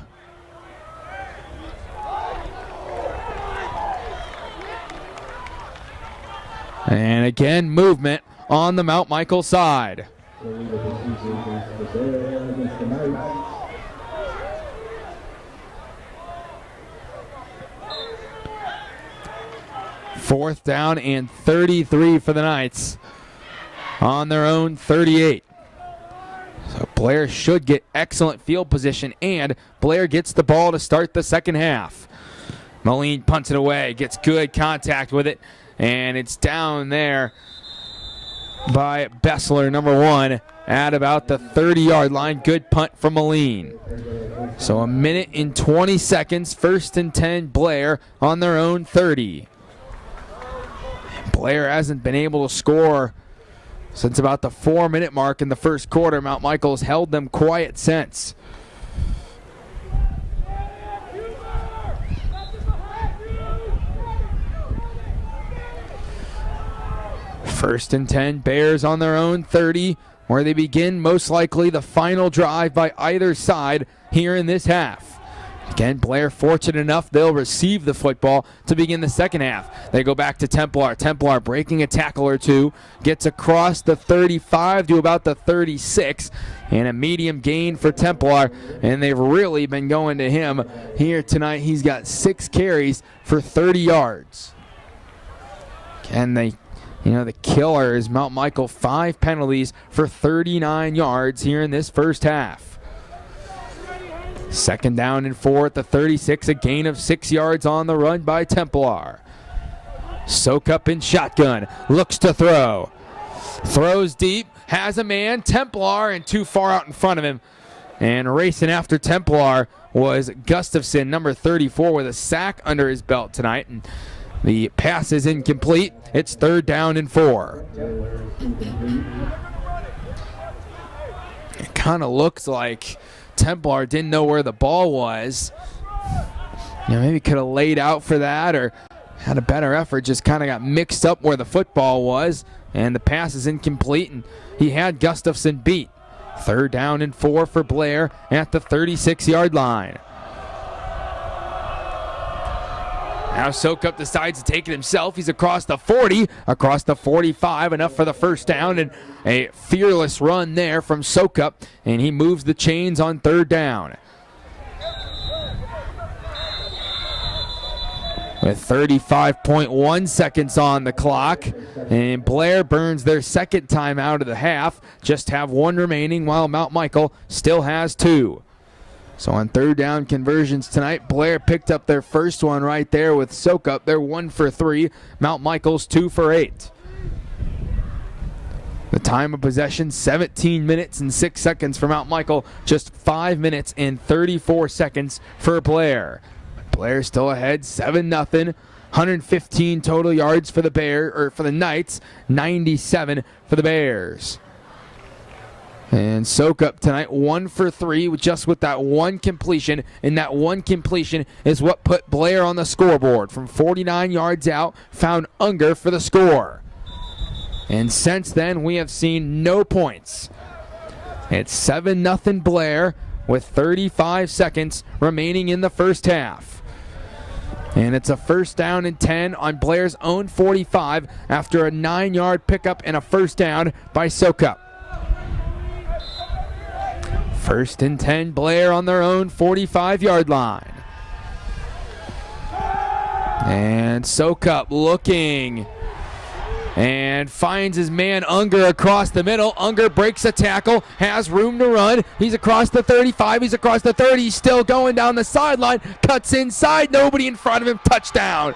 And again, movement on the Mount Michael side. Fourth down and 33 for the Knights on their own 38. So Blair should get excellent field position, and Blair gets the ball to start the second half. Moline punts it away, gets good contact with it, and it's down there by Bessler, number 1, at about the 30-yard line. Good punt from Moline. So a minute and 20 seconds, 1st and 10, Blair on their own 30. Blair hasn't been able to score since about the 4-minute mark in the first quarter. Mount Michael's held them quiet since. First and 10, Bears on their own 30, where they begin most likely the final drive by either side here in this half. Again, Blair fortunate enough, they'll receive the football to begin the second half. They go back to Templar. Templar breaking a tackle or two, gets across the 35 to about the 36, and a medium gain for Templar, and they've really been going to him here tonight. He's got 6 carries for 30 yards. And the killer is Mount Michael, 5 penalties for 39 yards here in this first half. 2nd down and 4 at the 36, a gain of 6 yards on the run by Templar. Soak up in shotgun, looks to throw. Throws deep, has a man, Templar, and too far out in front of him. And racing after Templar was Gustafson, number 34, with a sack under his belt tonight. And The pass is incomplete. It's 3rd down and 4. It kind of looks like Templar didn't know where the ball was. Maybe could have laid out for that or had a better effort. Just kind of got mixed up where the football was. And the pass is incomplete, and he had Gustafson beat. 3rd down and 4 for Blair at the 36-yard line. Now Sokup decides to take it himself. He's across the 40, across the 45, enough for the 1st down, and a fearless run there from Sokup, and he moves the chains on 3rd down. With 35.1 seconds on the clock, and Blair burns their 2nd timeout of the half. Just have 1 remaining, while Mount Michael still has 2. So on 3rd down conversions tonight, Blair picked up their first one right there with Sokup. They're 1 for 3. Mount Michael's 2 for 8. The time of possession, 17 minutes and 6 seconds for Mount Michael. Just 5 minutes and 34 seconds for Blair. Blair still ahead, 7-0. 115 total yards for the Knights, 97 for the Bears. And Sokup tonight, 1 for 3 with that 1 completion. And that 1 completion is what put Blair on the scoreboard. From 49 yards out, found Unger for the score. And since then, we have seen no points. It's 7-0 Blair with 35 seconds remaining in the first half. And it's a 1st down and 10 on Blair's own 45 after a 9-yard pickup and a 1st down by Sokup. 1st and 10, Blair on their own 45-yard line. And Sokup looking and finds his man Unger across the middle. Unger breaks a tackle, has room to run. He's across the 35, he's across the 30, he's still going down the sideline, cuts inside, nobody in front of him, touchdown.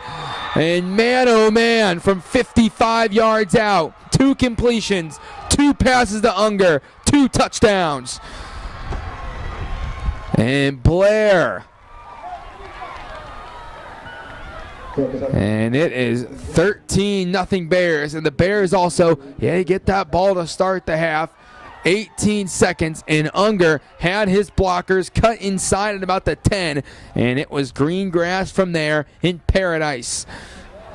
And man, oh man, from 55 yards out, 2 completions, 2 passes to Unger, 2 touchdowns. And Blair. And it is 13-0 Bears. And the Bears also, get that ball to start the half. 18 seconds, and Unger had his blockers cut inside at about the 10. And it was green grass from there in paradise.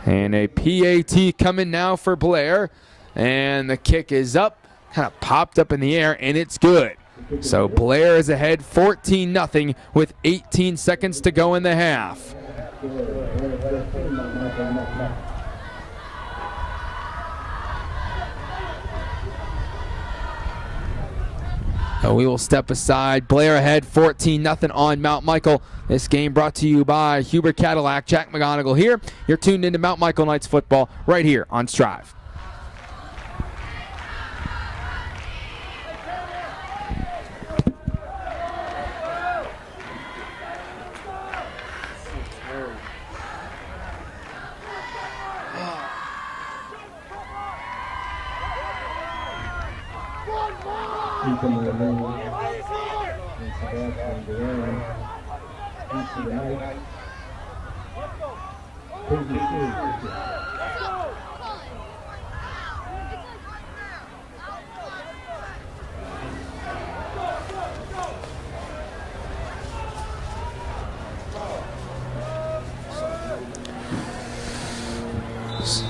And a PAT coming now for Blair. And the kick is up, kind of popped up in the air, and it's good. So Blair is ahead 14-0 with 18 seconds to go in the half. So we will step aside. Blair ahead 14-0 on Mount Michael. This game brought to you by Huber Cadillac. Jack McGonigal here. You're tuned into Mount Michael Knights football right here on Strive.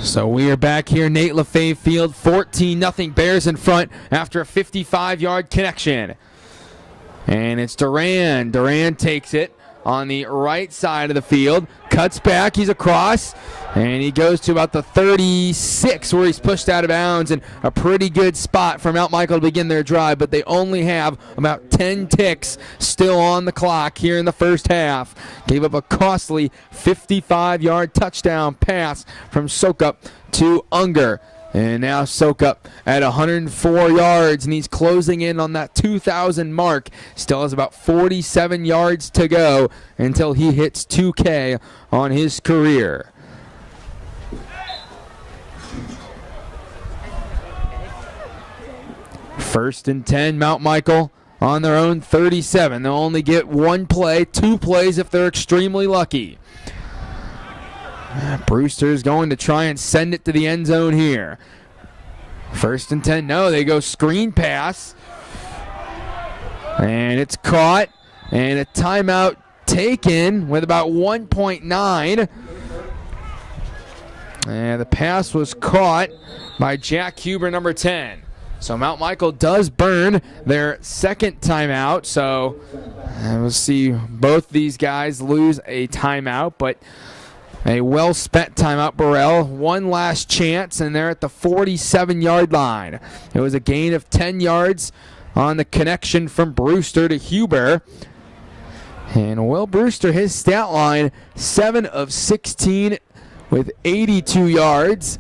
So we are back here, Nate LaFave Field, 14-0 Bears in front after a 55-yard connection. And it's Duran. Duran takes it on the right side of the field, cuts back, he's across, and he goes to about the 36 where he's pushed out of bounds, and a pretty good spot for Mount Michael to begin their drive, but they only have about 10 ticks still on the clock here in the first half. Gave up a costly 55-yard touchdown pass from Sokup to Unger. And now Sokup at 104 yards, and he's closing in on that 2,000 mark. Still has about 47 yards to go until he hits 2K on his career. First and 10, Mount Michael on their own 37. They'll only get 1 play, 2 plays if they're extremely lucky. Brewster's going to try and send it to the end zone here. 1st and 10. No, they go screen pass. And it's caught. And a timeout taken with about 1.9. And the pass was caught by Jack Huber, number 10. So Mount Michael does burn their 2nd timeout. So we'll see both these guys lose a timeout, but a well-spent timeout. Burrell, one last chance, and they're at the 47-yard line. It was a gain of 10 yards on the connection from Brewster to Huber. And Will Brewster, his stat line, 7 of 16 with 82 yards.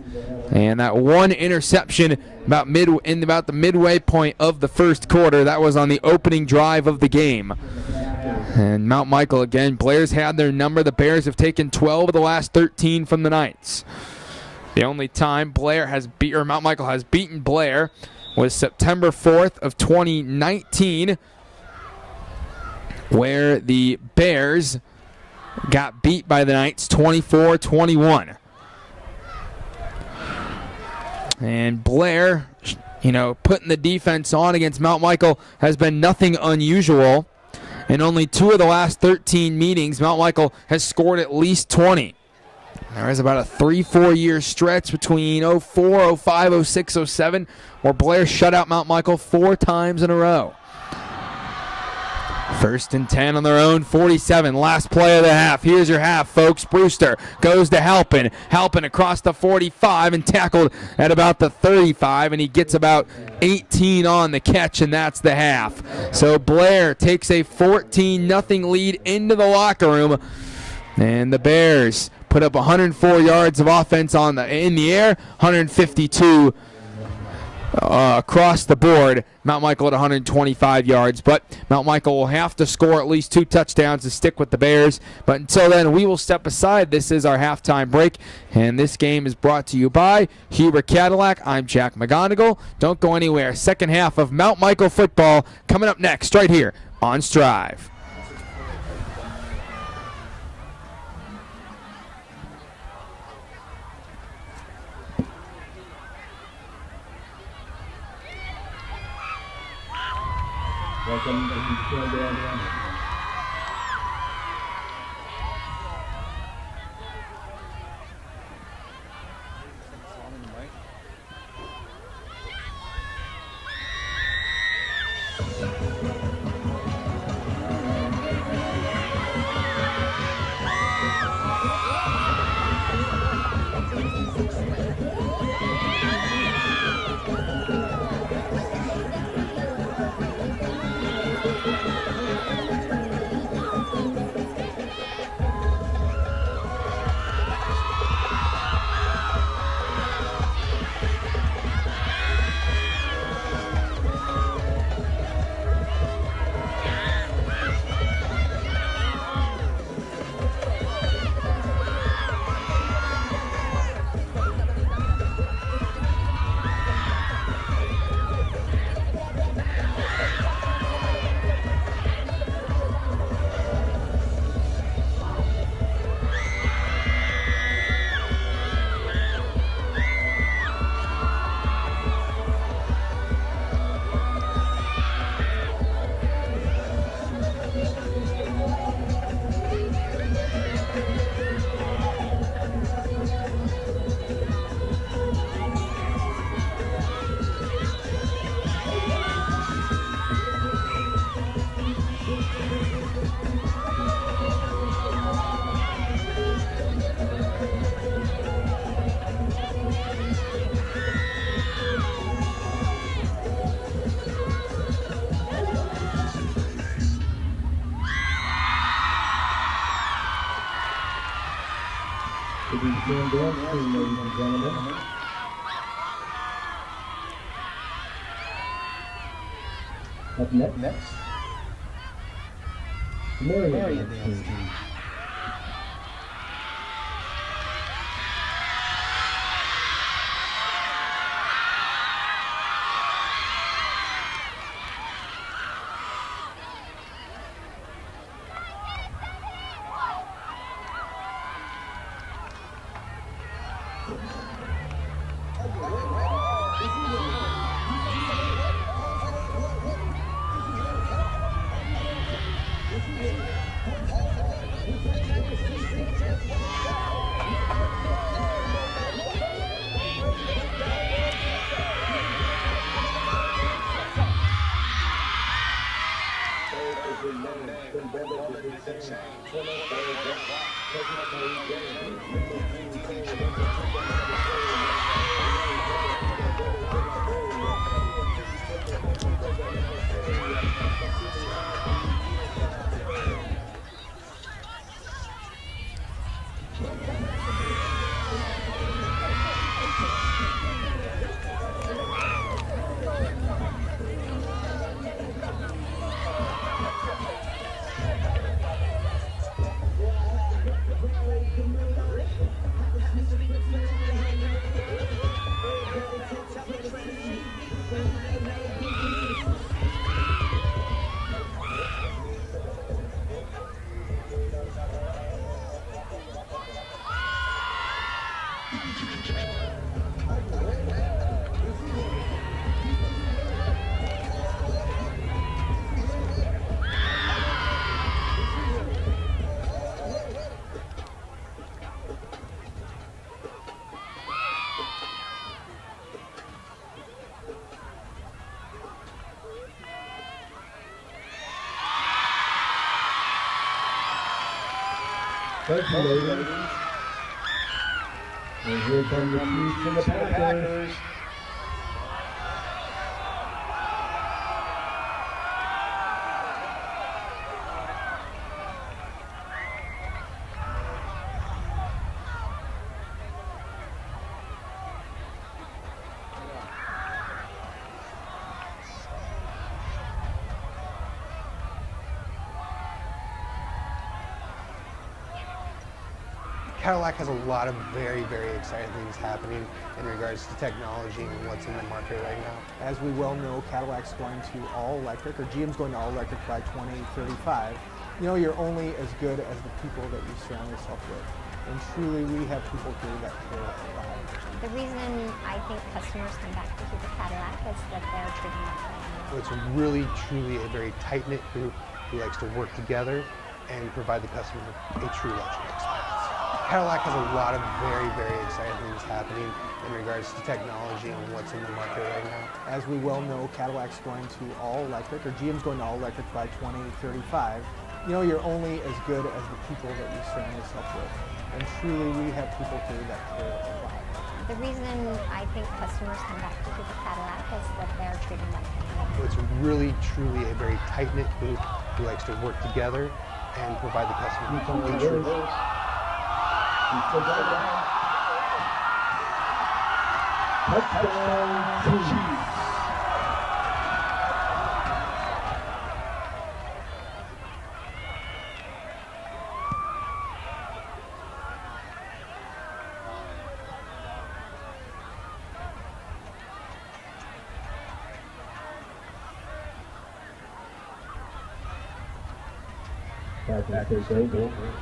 And that one interception about the midway point of the first quarter. That was on the opening drive of the game. And Mount Michael again. Blair's had their number. The Bears have taken 12 of the last 13 from the Knights. The only time Mount Michael has beaten Blair was September 4th of 2019, where the Bears got beat by the Knights 24-21. And Blair, putting the defense on against Mount Michael has been nothing unusual. In only 2 of the last 13 meetings, Mount Michael has scored at least 20. There is about a 3-4 year stretch between 04, 05, 06, 07, where Blair shut out Mount Michael 4 times in a row. 1st and 10 on their own 47. Last play of the half. Here's your half, folks. Brewster goes to Halpin. Halpin across the 45 and tackled at about the 35, and he gets about 18 on the catch, and that's the half. So Blair takes a 14-0 lead into the locker room, and the Bears put up 104 yards of offense in the air, 152 across the board. Mount Michael at 125 yards, but Mount Michael will have to score at least 2 touchdowns to stick with the Bears. But until then, we will step aside. This is our halftime break, and this game is brought to you by Huber Cadillac. I'm Jack McGonigal. Don't go anywhere. Second half of Mount Michael football coming up next right here on Strive. Welcome to ladies and gentlemen. Up next, Marion dance team. Thank you, ladies. And here come the Chiefs and the Packers. Cadillac has a lot of very, very exciting things happening in regards to technology and what's in the market right now. As we well know, Cadillac's going to all electric, or GM's going to all electric by 2035. You know, you're only as good as the people that you surround yourself with. And truly, we have people here that care about it. The reason I think customers come back to the Cadillac is that they're treating like family. It's really, truly a very tight-knit group who likes to work together and provide the customer a true luxury experience. Cadillac has a lot of very, very exciting things happening in regards to technology and what's in the market right now. As we well know, Cadillac's going to all electric, or GM's going to all electric by 2035. You know, you're only as good as the people that you surround yourself with. And truly, we have people here that care about it. The reason I think customers come back to the Cadillac is that they're treated like family. It's really, truly a very tight-knit group who likes to work together and provide the customer a true Touchdown, Chiefs. Packers take over.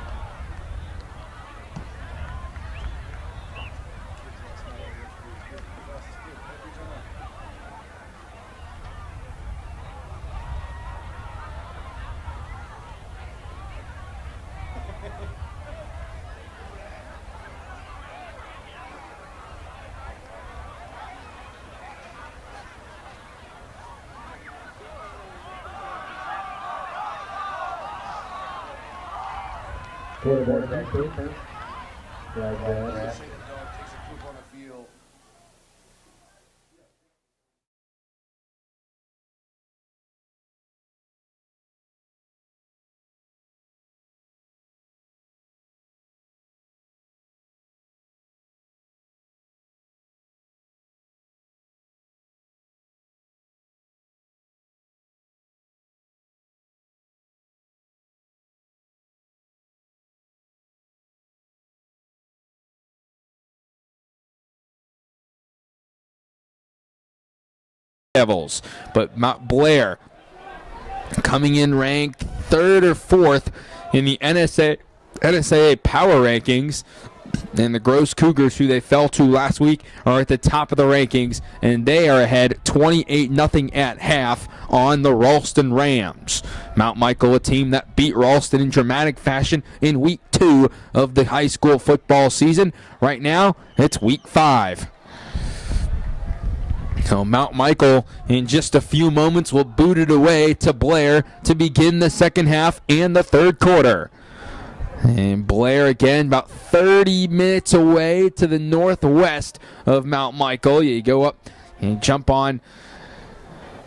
Quarterback keeper. Like that. Devils, but Blair coming in ranked 3rd or 4th in the NSAA power rankings, and the Gross Cougars, who they fell to last week, are at the top of the rankings, and they are ahead 28-0 at half on the Ralston Rams. Mount Michael, a team that beat Ralston in dramatic fashion in week 2 of the high school football season. Right now, it's week 5. So Mount Michael in just a few moments will boot it away to Blair to begin the second half and the third quarter. And Blair again about 30 minutes away to the northwest of Mount Michael. You go up and jump on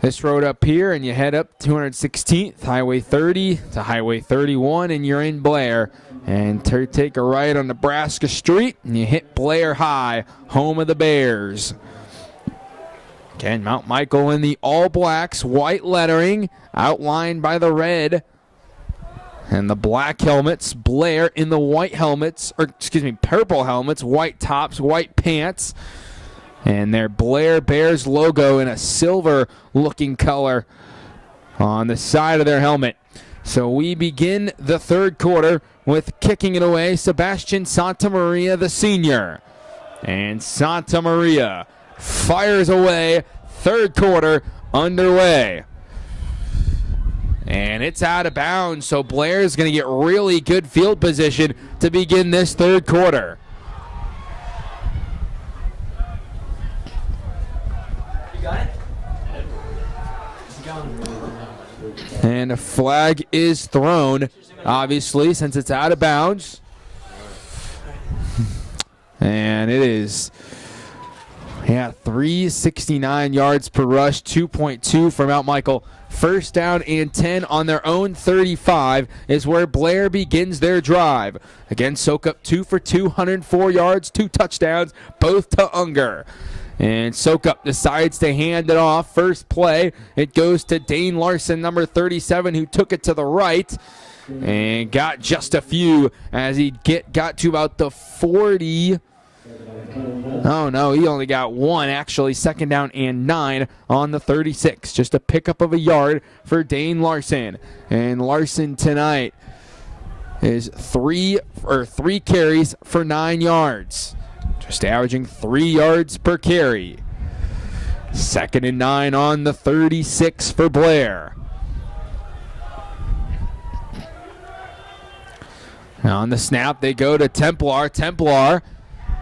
this road up here and you head up 216th, Highway 30 to Highway 31, and you're in Blair. And take a right on Nebraska Street and you hit Blair High, home of the Bears. Again, Mount Michael in the all blacks, white lettering, outlined by the red and the black helmets. Blair in the white helmets, or excuse me, purple helmets, white tops, white pants. And their Blair Bears logo in a silver looking color on the side of their helmet. So we begin the third quarter with kicking it away, Sebastian Santamaria, the senior. And Santamaria fires away, third quarter underway. And it's out of bounds, so Blair's going to get really good field position to begin this third quarter. You got it? And a flag is thrown, obviously, since it's out of bounds. And it is, 369 yards per rush, 2.2 for Mount Michael. First down and 10 on their own 35 is where Blair begins their drive. Again, soak up 2 for 204 yards, 2 touchdowns, both to Unger. And Soak Up decides to hand it off. First play, it goes to Dane Larson, number 37, who took it to the right and got just a few as he got to about the 40. Oh, no, he only got one, actually. Second down and 9 on the 36. Just a pickup of a yard for Dane Larson. And Larson tonight is three carries for 9 yards. Just averaging 3 yards per carry. Second and 9 on the 36 for Blair. Now on the snap, they go to Templar. Templar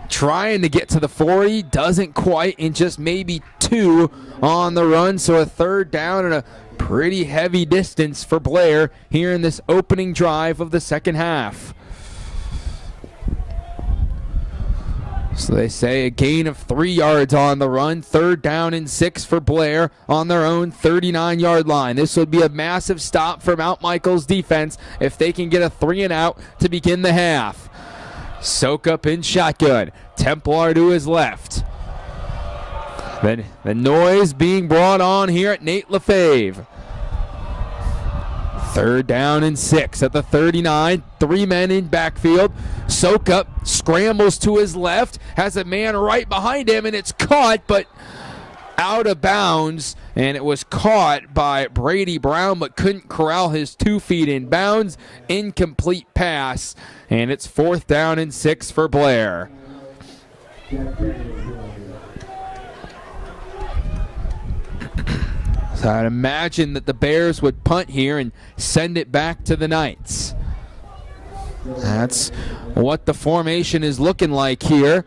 trying to get to the 40, doesn't quite, and just maybe 2 on the run. So a third down and a pretty heavy distance for Blair here in this opening drive of the second half. So they say a gain of 3 yards on the run. Third down and 6 for Blair on their own 39-yard line. This would be a massive stop for Mount Michael's defense if they can get a 3 and out to begin the half. Soak Up in shotgun. Templar to his left. Then the noise being brought on here at Nate Lefebvre. Third down and 6 at the 39. 3 men in backfield. Soak Up scrambles to his left. Has a man right behind him, and it's caught, but out of bounds. And it was caught by Brady Brown, but couldn't corral his 2 feet in bounds. Incomplete pass. And it's fourth down and 6 for Blair. So I'd imagine that the Bears would punt here and send it back to the Knights. That's what the formation is looking like here.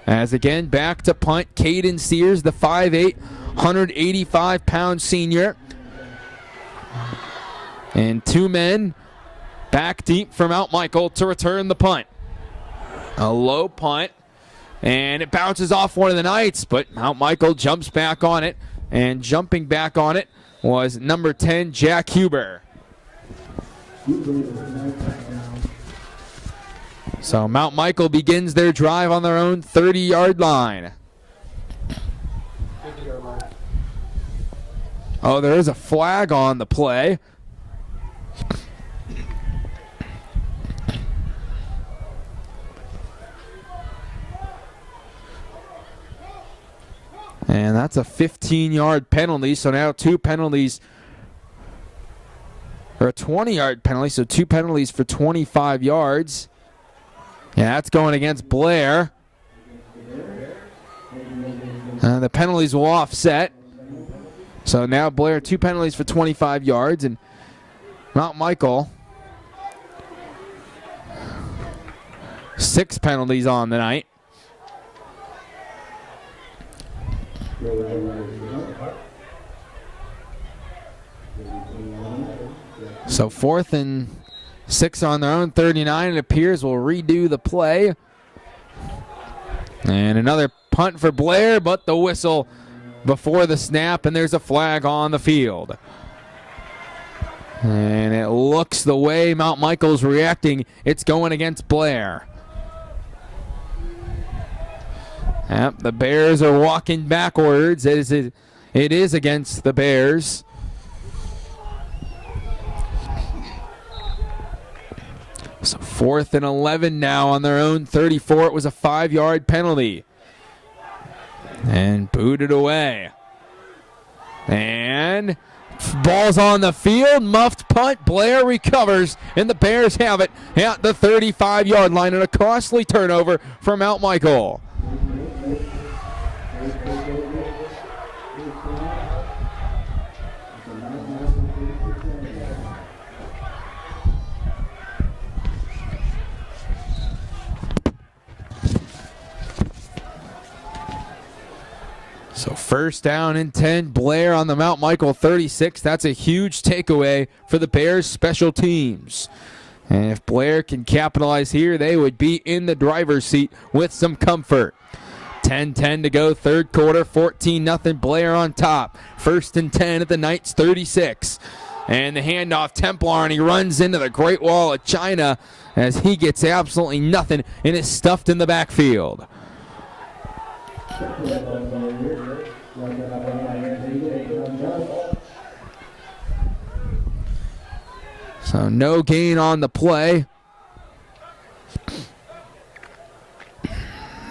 As again, back to punt, Caden Sears, the 5'8", 185-pound senior. And 2 men back deep for Mount Michael to return the punt. A low punt, and it bounces off one of the Knights, but Mount Michael jumps back on it. And jumping back on it was number 10, Jack Huber. So Mount Michael begins their drive on their own 30-yard line. Oh, there is a flag on the play. And that's a 15-yard penalty, so now 2 penalties, or a 20-yard penalty, so 2 penalties for 25 yards. Yeah, that's going against Blair. The penalties will offset. So now Blair, 2 penalties for 25 yards, and Mount Michael, 6 penalties on the night. So 4th and 6 on their own 39. It appears we'll redo the play. And another punt for Blair, but the whistle before the snap, and there's a flag on the field. And it looks the way Mount Michael's reacting, it's going against Blair. Yep, the Bears are walking backwards. It is against the Bears. So 4th and 11 now on their own 34. It was a 5-yard penalty. And booted away. And ball's on the field. Muffed punt. Blair recovers. And the Bears have it at the 35-yard line. And a costly turnover for Mount Michael. So 1st down and 10, Blair on the Mount Michael 36. That's a huge takeaway for the Bears special teams. And if Blair can capitalize here, they would be in the driver's seat with some comfort. 10-10 to go, 3rd quarter, 14-0, Blair on top. 1st and 10 at the Knights 36. And the handoff, Templar, and he runs into the Great Wall of China as he gets absolutely nothing and is stuffed in the backfield. So no gain on the play.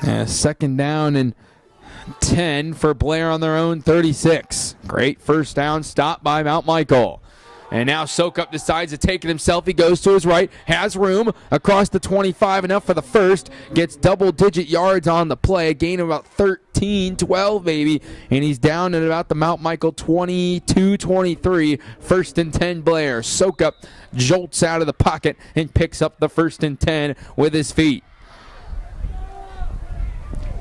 And 2nd down and 10 for Blair on their own 36. Great 1st down stop by Mount Michael. And now Sokup decides to take it himself. He goes to his right, has room across the 25, enough for the first. Gets double-digit yards on the play, a gain of about 13, 12 maybe. And he's down at about the Mount Michael 22-23. 1st and 10 Blair. Sokup jolts out of the pocket and picks up the 1st and 10 with his feet.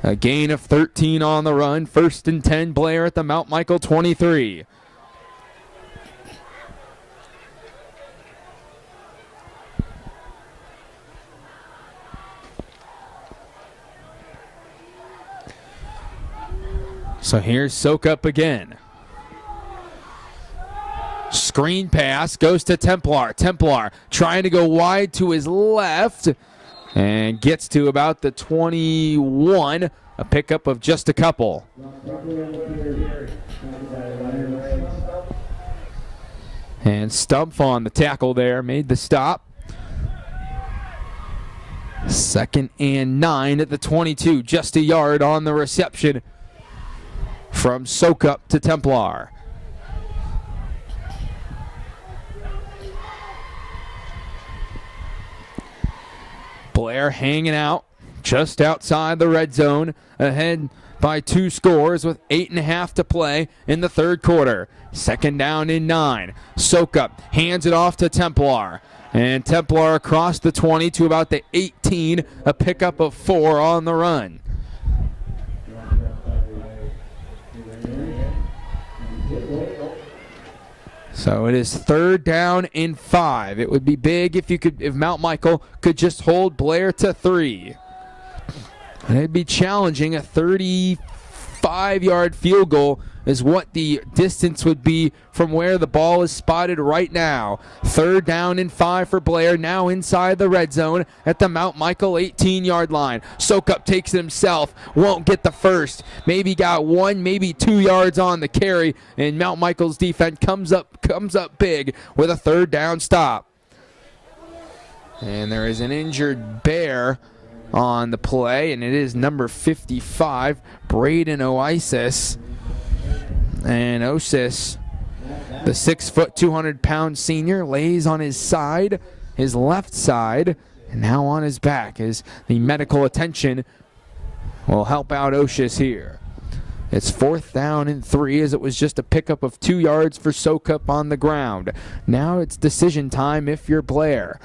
A gain of 13 on the run. 1st and 10 Blair at the Mount Michael 23. So here's Sokup again. Screen pass goes to Templar. Templar trying to go wide to his left and gets to about the 21. A pickup of just a couple. And Stumpf on the tackle there, made the stop. 2nd and 9 at the 22. Just a yard on the reception from Sokup to Templar. Blair hanging out just outside the red zone, ahead by 2 scores with 8.5 to play in the 3rd quarter. 2nd down and 9. Sokup hands it off to Templar. And Templar across the 20 to about the 18, a pickup of 4 on the run. So it is 3rd down and 5. It would be big if Mount Michael could just hold Blair to 3. And it'd be challenging. A 35-yard field goal is what the distance would be from where the ball is spotted right now. 3rd down and 5 for Blair, now inside the red zone at the Mount Michael 18-yard line. Sokup takes it himself, won't get the first. Maybe got 1, maybe 2 yards on the carry, and Mount Michael's defense comes up big with a 3rd down stop. And there is an injured Bear on the play, and it is number 55, Braden Oasis. And Osis, the 6', 200-pound senior, lays on his side, his left side, and now on his back as the medical attention will help out Osis here. It's 4th down and 3 as it was just a pickup of 2 yards for Sokup on the ground. Now it's decision time if you're Blair.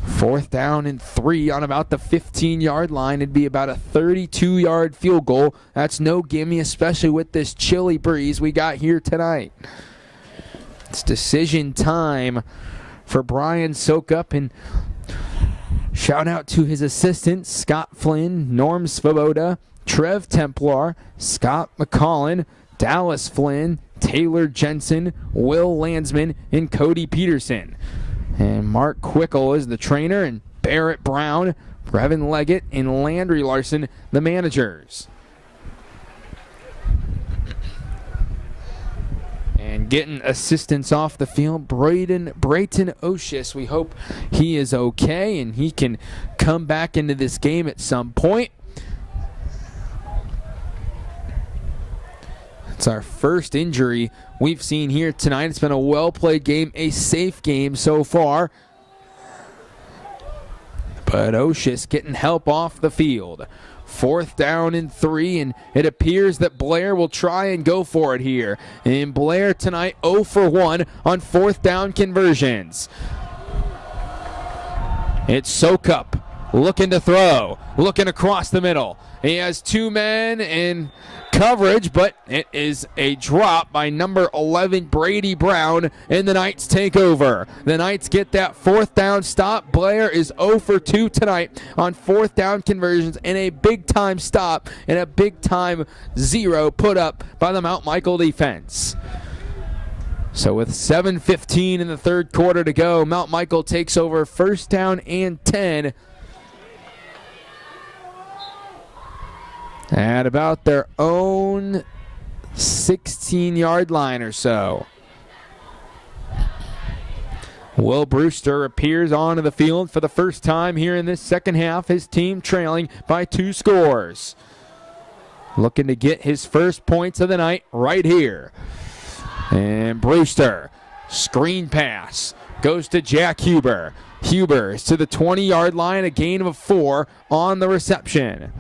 4th down and 3 on about the 15-yard line. It'd be about a 32-yard field goal. That's no gimme, especially with this chilly breeze we got here tonight. It's decision time for Brian Sokup, and shout out to his assistants, Scott Flynn, Norm Svoboda, Trev Templar, Scott McCollin, Dallas Flynn, Taylor Jensen, Will Landsman, and Cody Peterson. And Mark Quickle is the trainer, and Barrett Brown, Brevin Leggett, and Landry Larson, the managers. And getting assistance off the field, Brayton Oshis. We hope he is okay and he can come back into this game at some point. It's our first injury we've seen here tonight. It's been a well-played game, a safe game so far. But Oshis getting help off the field. 4th down and 3, and it appears that Blair will try and go for it here. And Blair tonight 0 for 1 on 4th down conversions. It's Sokup looking to throw, looking across the middle. He has 2 men in coverage, but it is a drop by number 11, Brady Brown, and the Knights take over. The Knights get that 4th down stop. Blair is 0 for 2 tonight on 4th down conversions, and a big-time stop and a big-time 0 put up by the Mount Michael defense. So with 7:15 in the 3rd quarter to go, Mount Michael takes over 1st down and 10 at about their own 16-yard line or so. Will Brewster appears onto the field for the first time here in this second half. His team trailing by 2 scores. Looking to get his first points of the night right here. And Brewster, screen pass, goes to Jack Huber. Huber is to the 20-yard line, a gain of 4 on the reception.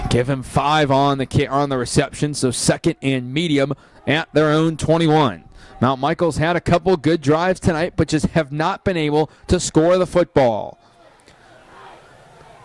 Give him 5 on the reception, so 2nd and medium at their own 21. Mount Michael's had a couple good drives tonight, but just have not been able to score the football.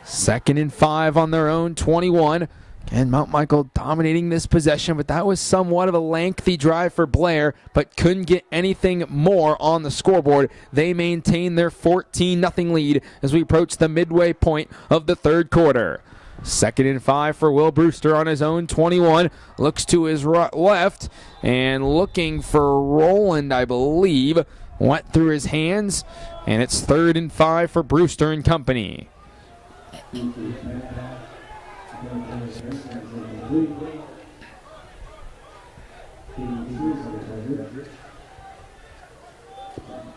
2nd and 5 on their own 21. And Mount Michael dominating this possession, but that was somewhat of a lengthy drive for Blair, but couldn't get anything more on the scoreboard. They maintain their 14-0 lead as we approach the midway point of the 3rd quarter. 2nd and 5 for Will Brewster on his own 21. Looks to his left and looking for Roland, I believe. Went through his hands, and it's 3rd and 5 for Brewster and company.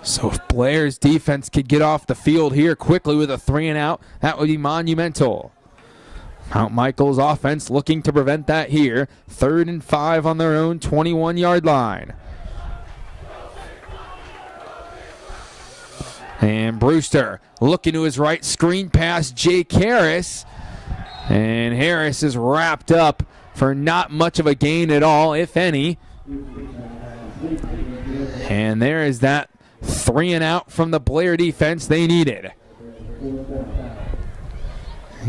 So if Blair's defense could get off the field here quickly with a 3 and out, that would be monumental. Mount Michael's offense looking to prevent that here. 3rd and 5 on their own 21-yard line. And Brewster looking to his right, screen pass, Jake Harris. And Harris is wrapped up for not much of a gain at all, if any. And there is that 3 and out from the Blair defense they needed.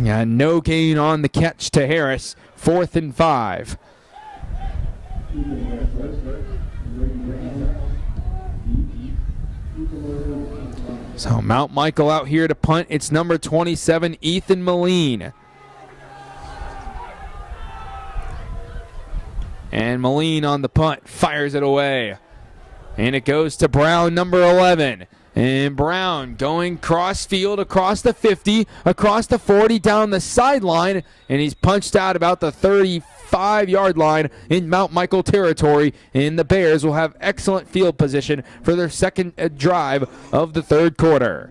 Got no gain on the catch to Harris. 4th and 5. So Mount Michael out here to punt. It's number 27, Ethan Moline. And Moline on the punt fires it away. And it goes to Brown, number 11. And Brown going cross field, across the 50, across the 40, down the sideline. And he's punched out about the 35-yard line in Mount Michael territory. And the Bears will have excellent field position for their second drive of the 3rd quarter.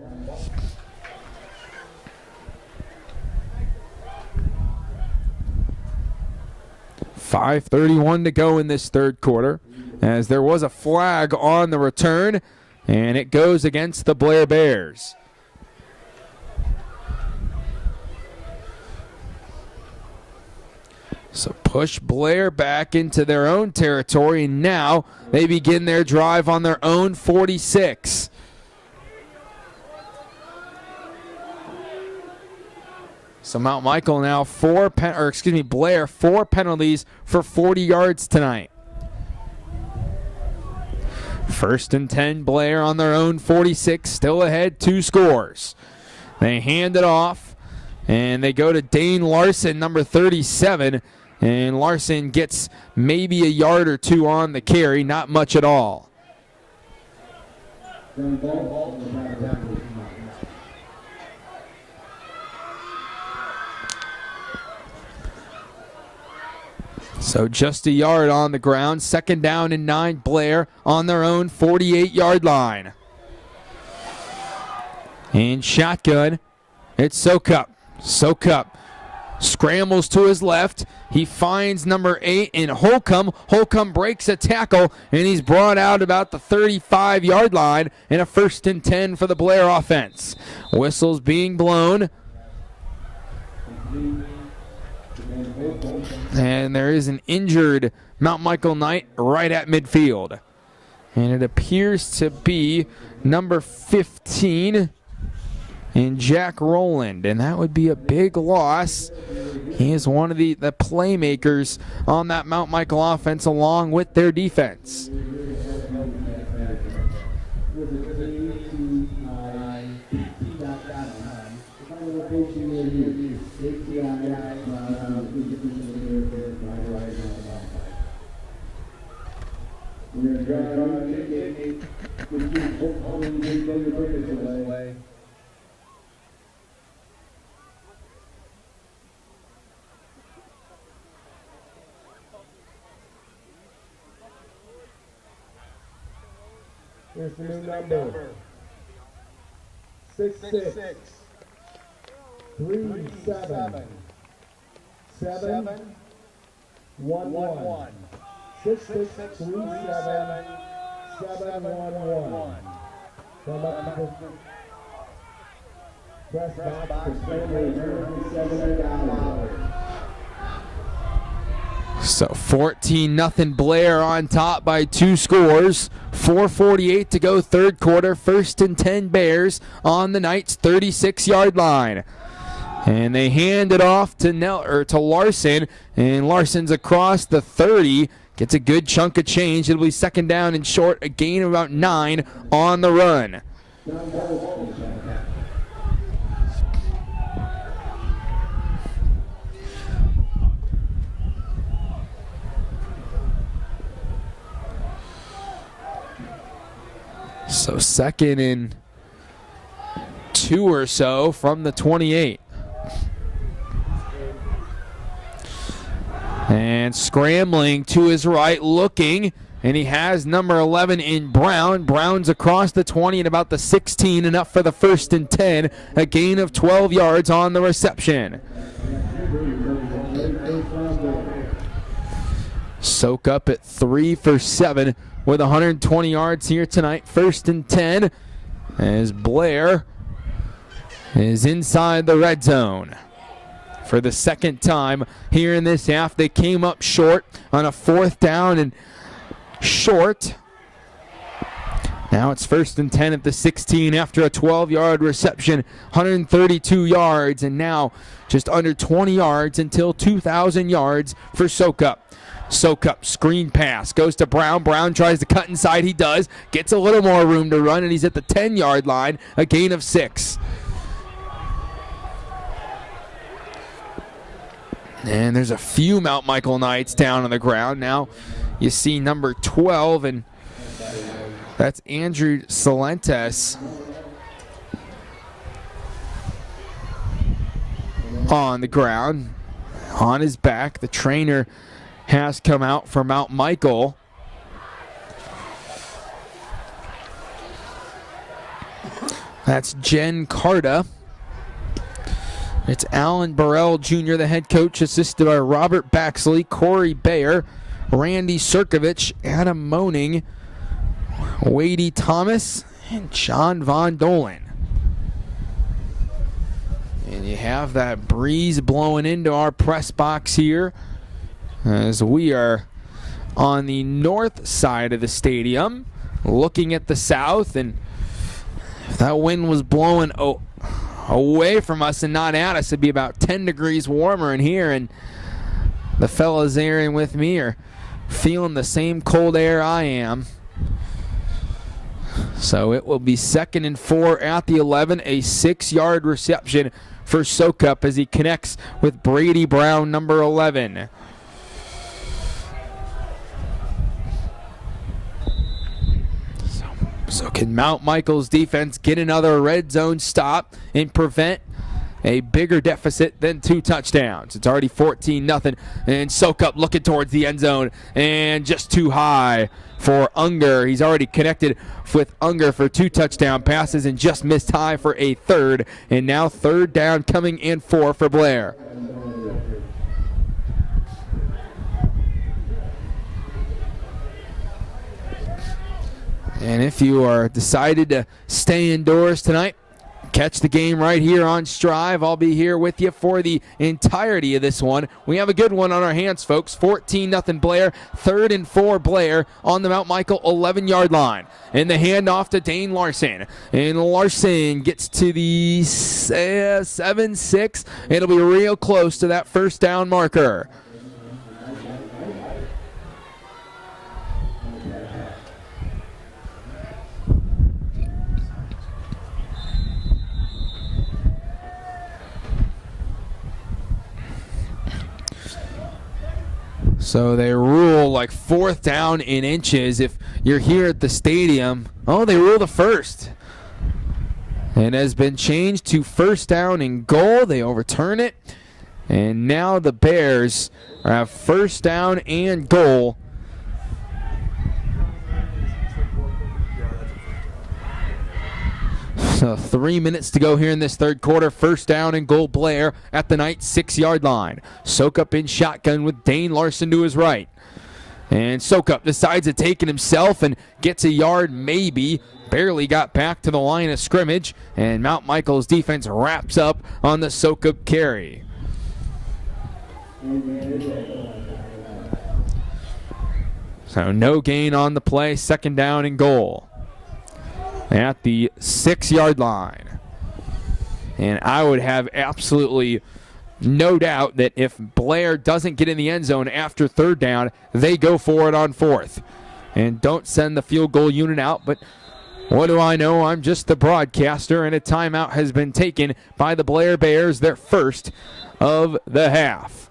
.5:31 to go in this 3rd quarter, as there was a flag on the return, and it goes against the Blair Bears. So push Blair back into their own territory, and now they begin their drive on their own 46. So Mount Michael now Blair 4 penalties for 40 yards tonight. 1st and 10, Blair on their own 46, still ahead 2 scores. They hand it off, and they go to Dane Larson, number 37, and Larson gets maybe a yard or 2 on the carry, not much at all. So just a yard on the ground. 2nd down and 9. Blair on their own 48-yard line. And shotgun. It's Sokup. Sokup scrambles to his left. He finds number 8 in Holcomb. Holcomb breaks a tackle, and he's brought out about the 35-yard line, and a 1st and 10 for the Blair offense. Whistles being blown. And there is an injured Mount Michael Knight right at midfield. And it appears to be number 15 in Jack Rowland. And that would be a big loss. He is one of the playmakers on that Mount Michael offense along with their defense. Here's the new number. 66 37 7 1 66 37 711. Come up to the press box for $7. So 14-0 Blair on top by 2 scores. 4:48 to go, 3rd quarter. 1st and 10 Bears on the Knights' 36-yard line. And they hand it off to Larson, and Larson's across the 30. Gets a good chunk of change. It'll be 2nd down and short, a gain of about 9 on the run. So 2nd and 2 or so from the 28. And scrambling to his right, looking, and he has number 11 in Brown. Brown's across the 20 and about the 16, and up for the 1st and 10, a gain of 12 yards on the reception. Sokup at 3 for 7 with 120 yards here tonight. 1st and 10 as Blair is inside the red zone. For the 2nd time here in this half, they came up short on a 4th down and short. Now it's 1st and 10 at the 16 after a 12-yard reception, 132 yards, and now just under 20 yards until 2,000 yards for Sokup. Sokup, screen pass, goes to Brown. Brown tries to cut inside. He does. Gets a little more room to run, and he's at the 10-yard line, a gain of 6. And there's a few Mount Michael Knights down on the ground. Now you see number 12, and that's Andrew Salentes on the ground, on his back. The trainer has come out for Mount Michael. That's Jen Carta. It's Alan Burrell Jr., the head coach, assisted by Robert Baxley, Corey Bayer, Randy Sirkovich, Adam Moaning, Wadey Thomas, and John Von Dolan. And you have that breeze blowing into our press box here as we are on the north side of the stadium looking at the south, and if that wind was blowing away from us and not at us. It'd be about 10 degrees warmer in here, and the fellas there in with me are feeling the same cold air I am. So it will be 2nd and 4 at the 11, a 6-yard reception for Sokup as he connects with Brady Brown, number 11. So can Mount Michael's defense get another red zone stop and prevent a bigger deficit than 2 touchdowns? It's already 14-0, and Sokup looking towards the end zone, and just too high for Unger. He's already connected with Unger for 2 touchdown passes and just missed high for a 3rd, and now 3rd down coming in 4 for Blair. And if you are decided to stay indoors tonight, catch the game right here on Strive. I'll be here with you for the entirety of this one. We have a good one on our hands, folks. 14-0 Blair. 3rd and 4 Blair on the Mount Michael 11-yard line. And the handoff to Dane Larson. And Larson gets to the 7-6. It'll be real close to that 1st down marker. So they rule like 4th down in inches if you're here at the stadium. Oh, they rule the 1st. And has been changed to 1st down and goal. They overturn it. And now the Bears have 1st down and goal. So 3 minutes to go here in this 3rd quarter. 1st down and goal Blair at the Knights 6-yard line. Sokup in shotgun with Dane Larson to his right. And Sokup decides to take it himself and gets a yard maybe. Barely got back to the line of scrimmage. And Mount Michael's defense wraps up on the Sokup carry. So no gain on the play. 2nd down and goal at the 6-yard line. And I would have absolutely no doubt that if Blair doesn't get in the end zone after 3rd down, they go for it on 4th. And don't send the field goal unit out, but what do I know? I'm just the broadcaster, and a timeout has been taken by the Blair Bears, their 1st of the half.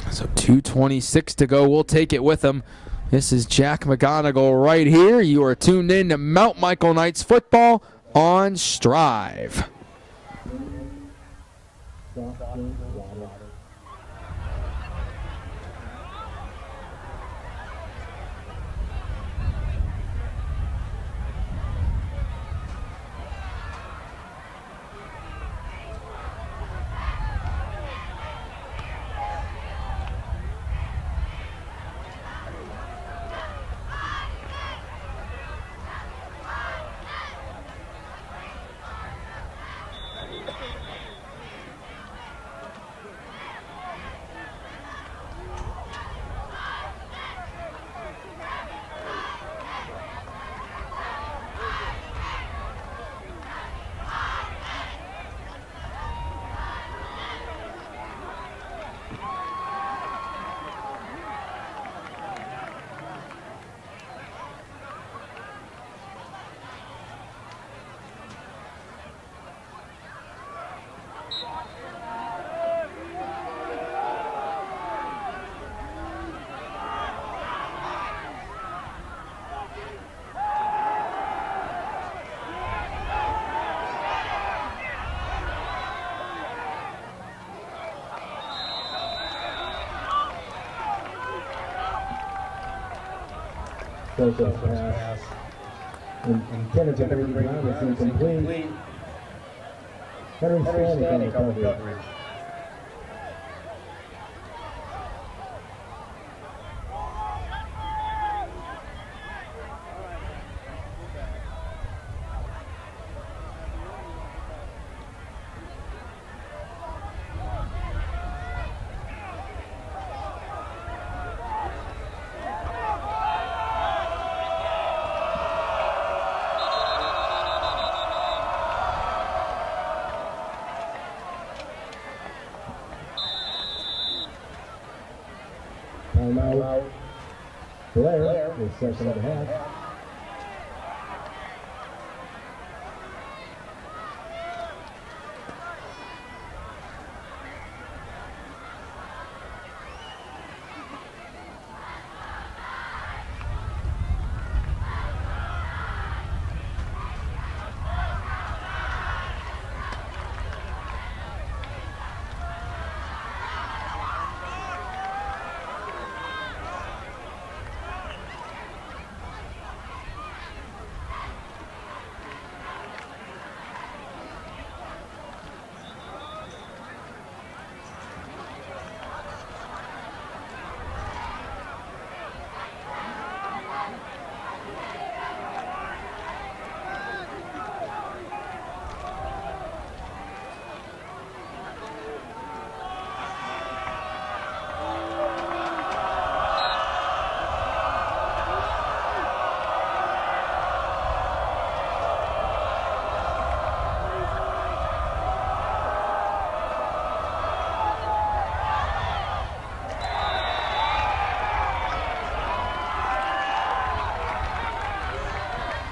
So 2:26 to go. We'll take it with them. This is Jack McGonigal right here. You are tuned in to Mount Michael Knights football on Strive. Sokup pass. Intended to Brady Brown, it's incomplete. Henry Stanley on the coverage. Timeout. Blair is second of the half.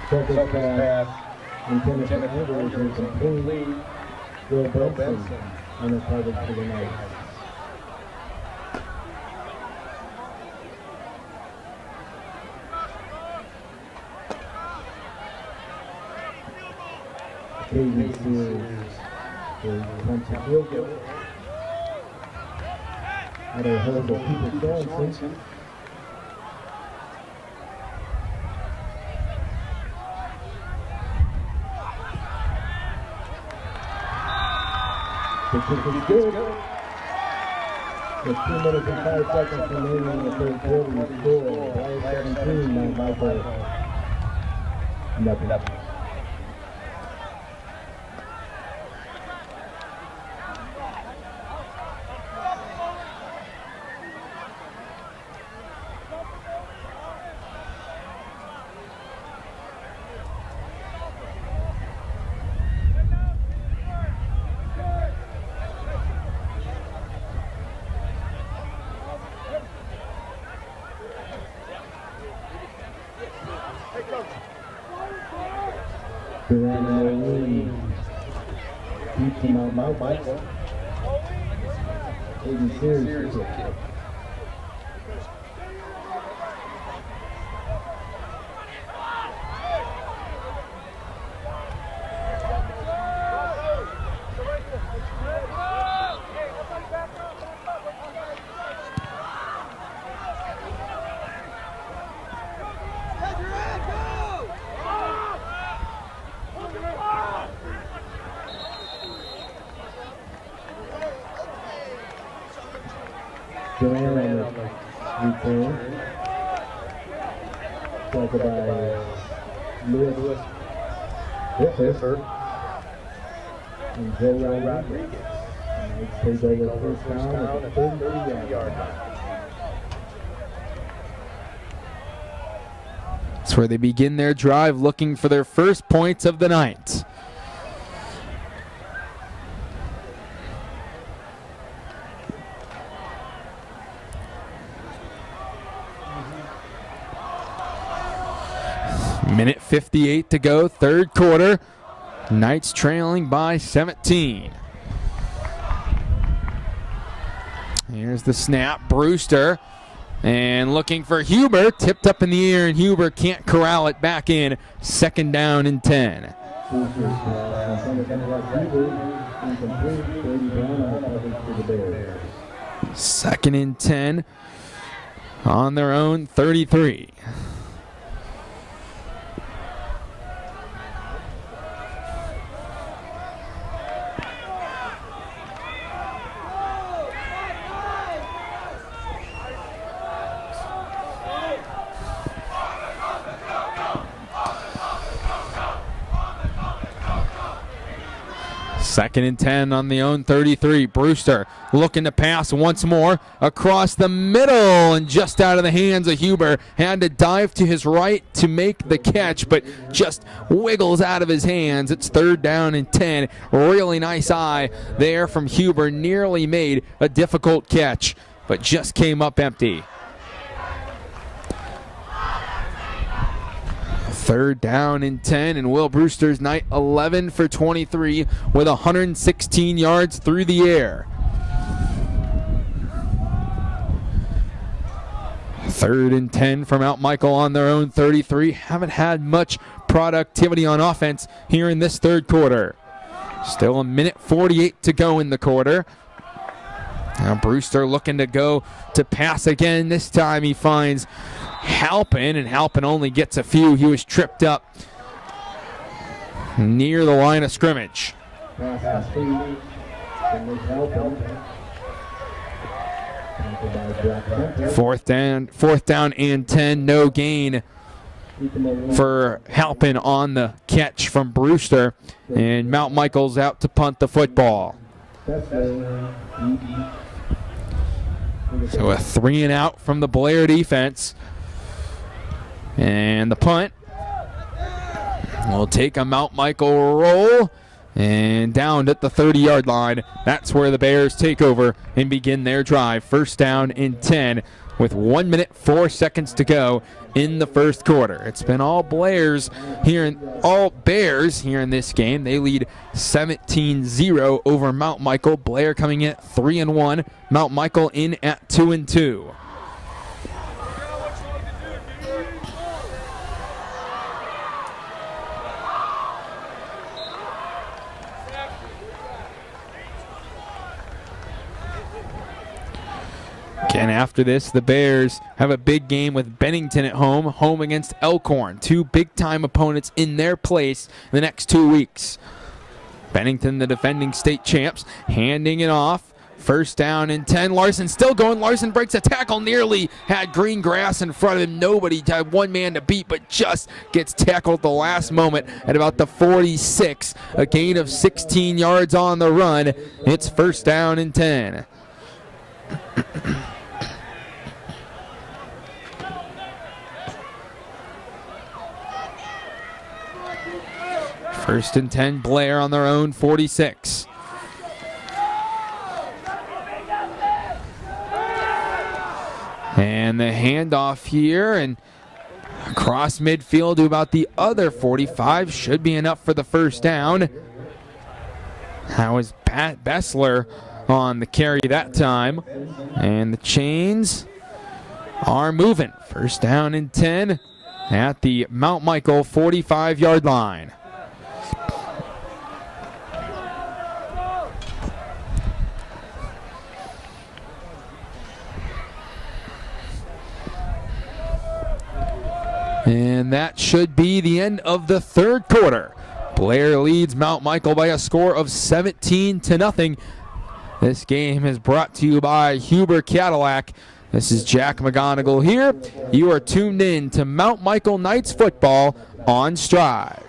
Second pass intended for Andrews is incomplete. Will Benson unrecovered for the night. Casey Sears is going to field goal. Out of hold of Peter Johnson. The kick is good. With 2 minutes and 5 seconds remaining in the third quarter, the score, Blair 17, Mount Michael nothing. Deep to Mount Michael. Casey Sears is a kick. Blair on the return. Tackled by Lewis Whitford and Joe Rodriguez. And he takes over first down at the 33-yard line. That's where they begin their drive, looking for their first points of the night. Minute 58 to go, third quarter. Knights trailing by 17. Here's the snap, Brewster. And looking for Huber, tipped up in the air, and Huber can't corral it back in. Second down and 10. Second and 10 on their own 33. Second and 10 on the own 33. Brewster looking to pass once more across the middle and just out of the hands of Huber. Had to dive to his right to make the catch, but just wiggles out of his hands. It's third down and 10. Really nice eye there from Huber. Nearly made a difficult catch, but just came up empty. 3rd down and 10, and Will Brewster's night 11 for 23 with 116 yards through the air. 3rd and 10 from Mount Michael on their own 33. Haven't had much productivity on offense here in this 3rd quarter. Still 1:48 to go in the quarter. Now Brewster looking to go to pass again. This time he finds Halpin, and Halpin only gets a few. He was tripped up near the line of scrimmage. 4th down and 10, no gain for Halpin on the catch from Brewster, and Mount Michael's out to punt the football. So a 3 and out from the Blair defense, and the punt will take a Mount Michael roll and down at the 30-yard line. That's where the Bears take over and begin their drive. 1st down and 10 with 1 minute 4 seconds to go in the 1st quarter. It's been all Bears here in this game. They lead 17-0 over Mount Michael. Blair coming in at 3-1. Mount Michael in at 2-2. Again, after this, the Bears have a big game with Bennington at home against Elkhorn. 2 big-time opponents in their place in the next 2 weeks. Bennington, the defending state champs, handing it off. 1st down and 10. Larson still going. Larson breaks a tackle, nearly had green grass in front of him. Nobody had one man to beat, but just gets tackled at the last moment at about the 46. A gain of 16 yards on the run. It's 1st down and 10. First and 10, Blair on their own 46. And the handoff here, and across midfield to about the other 45 should be enough for the 1st down. That was Pat Bessler on the carry that time. And the chains are moving. 1st down and 10 at the Mount Michael 45-yard line. And that should be the end of the 3rd quarter. Blair leads Mount Michael by a score of 17-0. This game is brought to you by Huber Cadillac. This is Jack McGonigal here. You are tuned in to Mount Michael Knights football on Strive.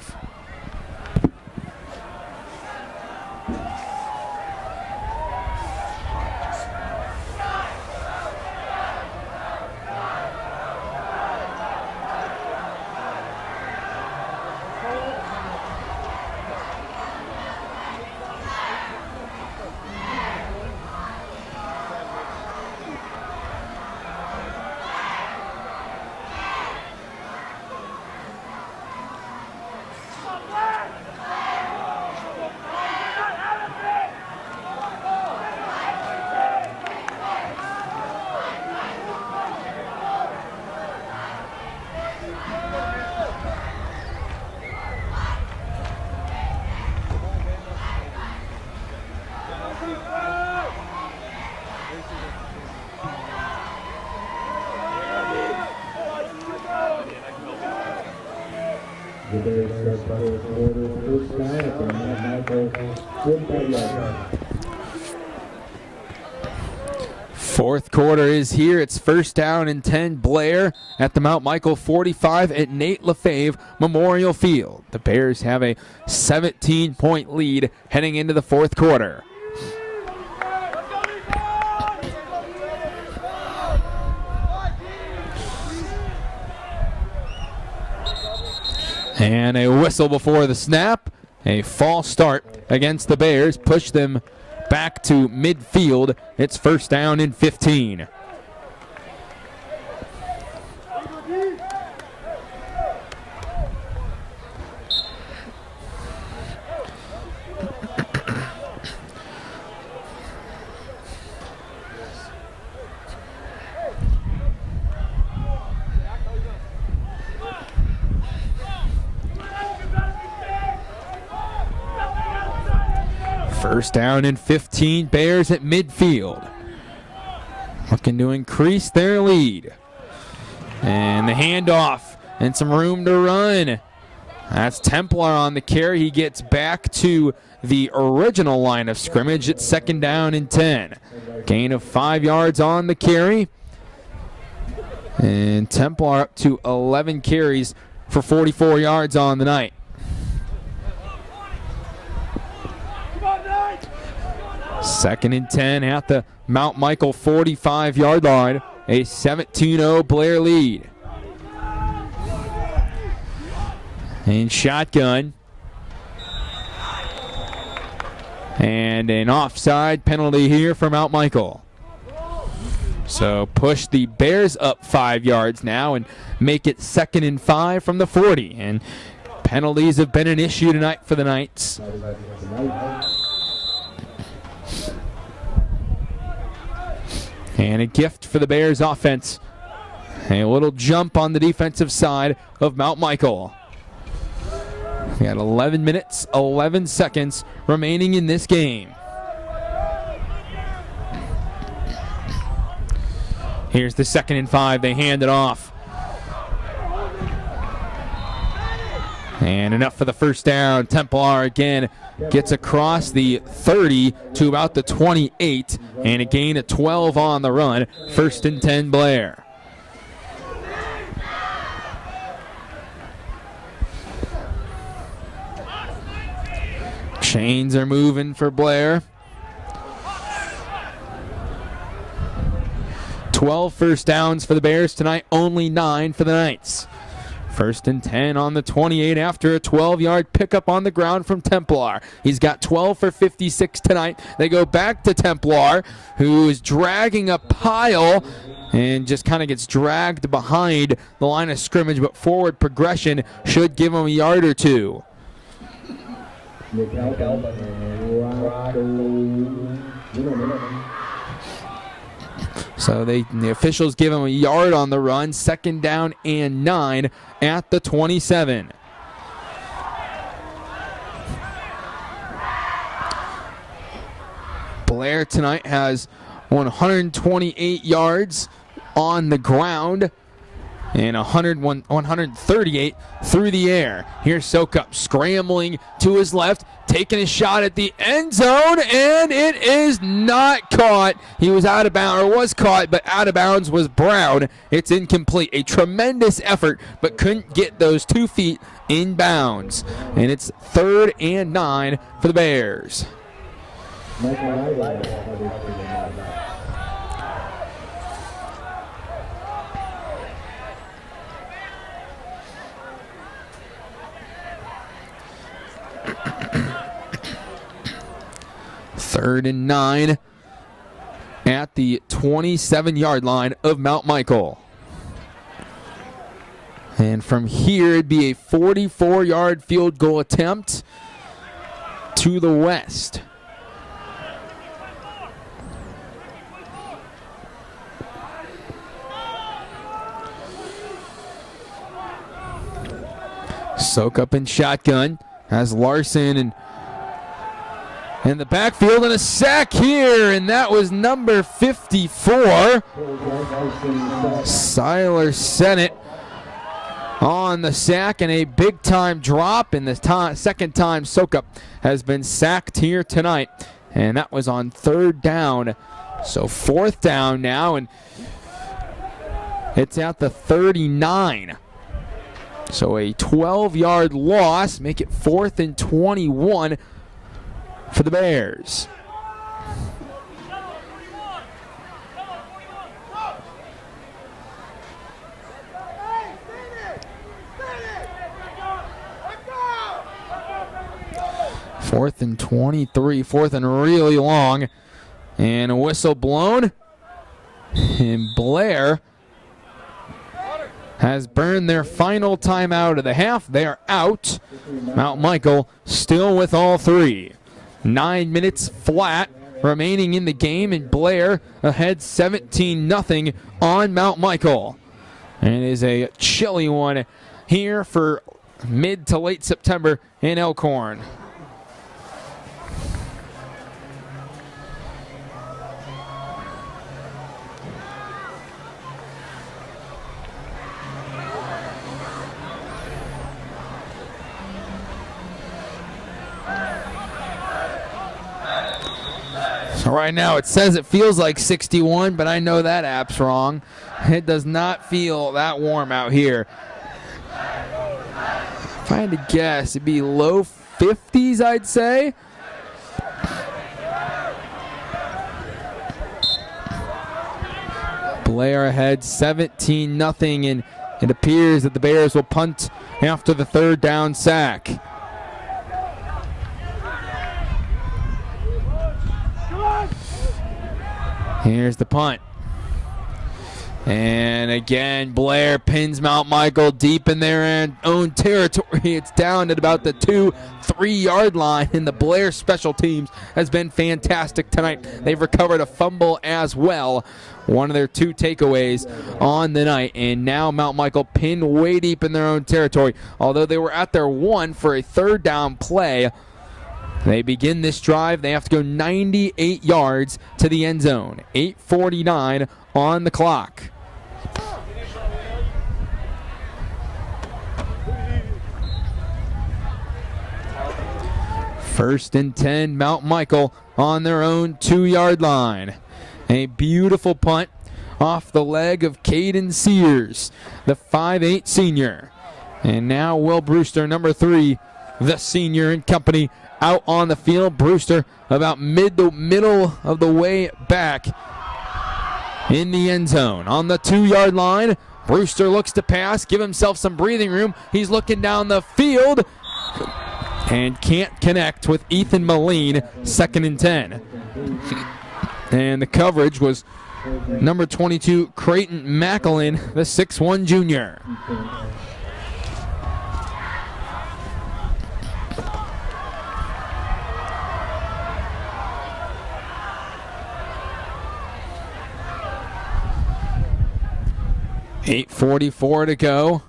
The Bears start by the quarter, 1st down at the Mount Michael 45-yard line. 4th quarter is here. It's 1st down and 10. Blair at the Mount Michael 45 at Nate Lefebvre Memorial Field. The Bears have a 17-point lead heading into the 4th quarter. And a whistle before the snap. A false start against the Bears. Push them back to midfield. It's 1st down and 15. First down and 15, Bears at midfield. Looking to increase their lead. And the handoff and some room to run. That's Templar on the carry. He gets back to the original line of scrimmage at 2nd down and 10. Gain of 5 yards on the carry. And Templar up to 11 carries for 44 yards on the night. Second and 10 at the Mount Michael 45-yard line. A 17-0 Blair lead. And shotgun. And an offside penalty here for Mount Michael. So push the Bears up 5 yards now and make it 2nd and 5 from the 40. And penalties have been an issue tonight for the Knights. And a gift for the Bears offense. A little jump on the defensive side of Mount Michael. We got 11 minutes, 11 seconds remaining in this game. Here's the 2nd and 5. They hand it off. And enough for the first down. Templar again gets across the 30 to about the 28. And a gain of 12 on the run. 1st and 10 Blair. Chains are moving for Blair. 12 first downs for the Bears tonight, only 9 for the Knights. 1st and 10 on the 28 after a 12-yard pickup on the ground from Templar. He's got 12 for 56 tonight. They go back to Templar, who is dragging a pile and just kind of gets dragged behind the line of scrimmage, but forward progression should give him a yard or two. So the officials give him a yard on the run. 2nd down and 9 at the 27. Blair tonight has 128 yards on the ground and 138 through the air. Here's Sokup scrambling to his left, taking a shot at the end zone, and it is not caught. He was out of bounds, or was caught, but out of bounds was Brown. It's incomplete. A tremendous effort, but couldn't get those 2 feet in bounds. And it's 3rd and 9 for the Bears. Third and 9 at the 27-yard line of Mount Michael. And from here, it'd be a 44-yard field goal attempt to the west. Sokup in shotgun. Has Larson in the backfield, and a sack here, and that was number 54. Siler Sennett on the sack, and a big-time drop in the second time Sokup has been sacked here tonight, and that was on 3rd down. So 4th down now, and it's at the 39. So a 12-yard loss, make it 4th and 21 for the Bears. Fourth and 23, 4th and really long. And a whistle blown. And Blair has burned their final timeout of the half. They are out. Mount Michael still with all 3. 9 minutes flat remaining in the game, and Blair ahead 17-0 on Mount Michael. And it is a chilly one here for mid to late September in Elkhorn. So right now it says it feels like 61, but I know that app's wrong. It does not feel that warm out here. If I had to guess, it'd be low 50s, I'd say. Blair ahead 17-0, and it appears that the Bears will punt after the third down sack. Here's the punt. And again, Blair pins Mount Michael deep in their own territory. It's down at about the 2-3 yard line, and the Blair special teams has been fantastic tonight. They've recovered a fumble as well, one of their 2 takeaways on the night, and now Mount Michael pinned way deep in their own territory. Although they were at their 1 for a third down play, they begin this drive. They have to go 98 yards to the end zone. 8:49 on the clock. First and 10, Mount Michael on their own 2-yard line. A beautiful punt off the leg of Caden Sears, the 5'8 senior. And now Will Brewster, number 3, the senior in company, out on the middle about middle of the way back in the end zone. On the 2-yard line, Brewster looks to pass, give himself some breathing room. He's looking down the field and can't connect with Ethan Moline, 2nd and 10. And the coverage was number 22, Creighton Macklin, the 6'1 junior. .844 to go.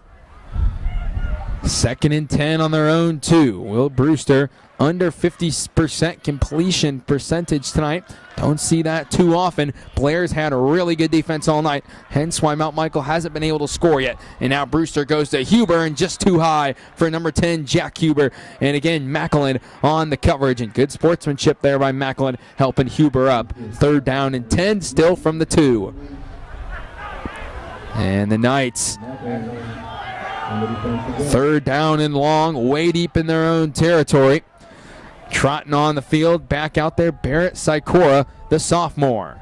2nd and 10 on their own 2. Will Brewster under 50% completion percentage tonight. Don't see that too often. Blair's had a really good defense all night, hence why Mount Michael hasn't been able to score yet. And now Brewster goes to Huber, and just too high for number 10, Jack Huber. And again, Macklin on the coverage, and good sportsmanship there by Macklin, helping Huber up. 3rd down and 10, still from the 2. And the Knights, 3rd down and long, way deep in their own territory. Trotting on the field, back out there, Barrett Sikora, the sophomore.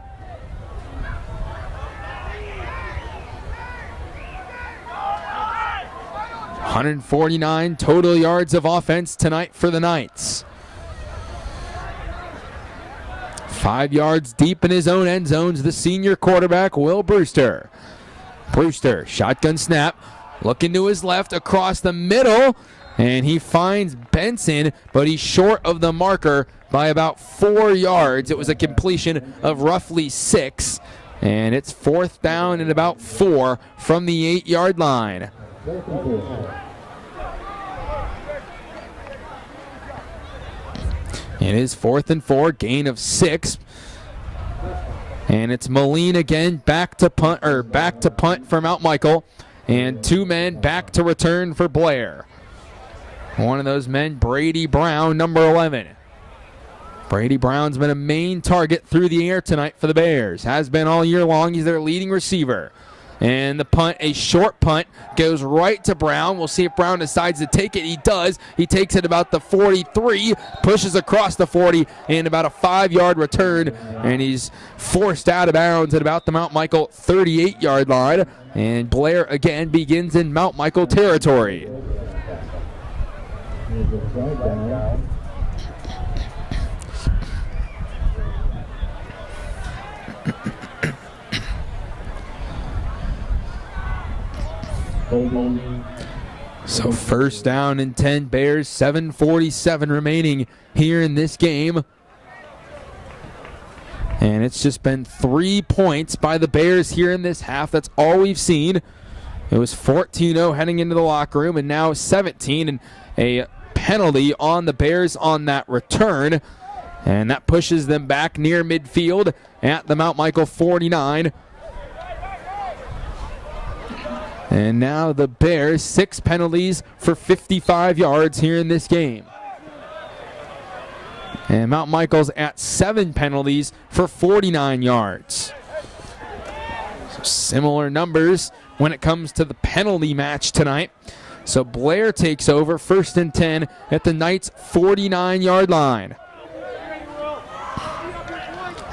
.149 total yards of offense tonight for the Knights. 5 yards deep in his own end zones, the senior quarterback, Will Brewster. Brewster, shotgun snap, looking to his left, across the middle, and he finds Benson, but he's short of the marker by about 4 yards. It was a completion of roughly 6, and it's 4th down and about 4 from the 8-yard line. It is 4th and 4, gain of 6. And it's Moline again, back to punt for Mount Michael, and 2 men back to return for Blair. One of those men, Brady Brown, number 11. Brady Brown's been a main target through the air tonight for the Bears. Has been all year long. He's their leading receiver. And the punt, a short punt, goes right to Brown. We'll see if Brown decides to take it. He does. He takes it about the 43, pushes across the 40, and about a 5-yard return. And he's forced out of bounds at about the Mount Michael 38-yard line. And Blair again begins in Mount Michael territory. So 1st down and 10 Bears, 7:47 remaining here in this game. And it's just been 3 points by the Bears here in this half. That's all we've seen. It was 14-0 heading into the locker room, and now 17, and a penalty on the Bears on that return. And that pushes them back near midfield at the Mount Michael 49. And now the Bears, 6 penalties for 55 yards here in this game. And Mount Michael's at 7 penalties for 49 yards. So similar numbers when it comes to the penalty match tonight. So Blair takes over 1st and 10 at the Knights' 49-yard line.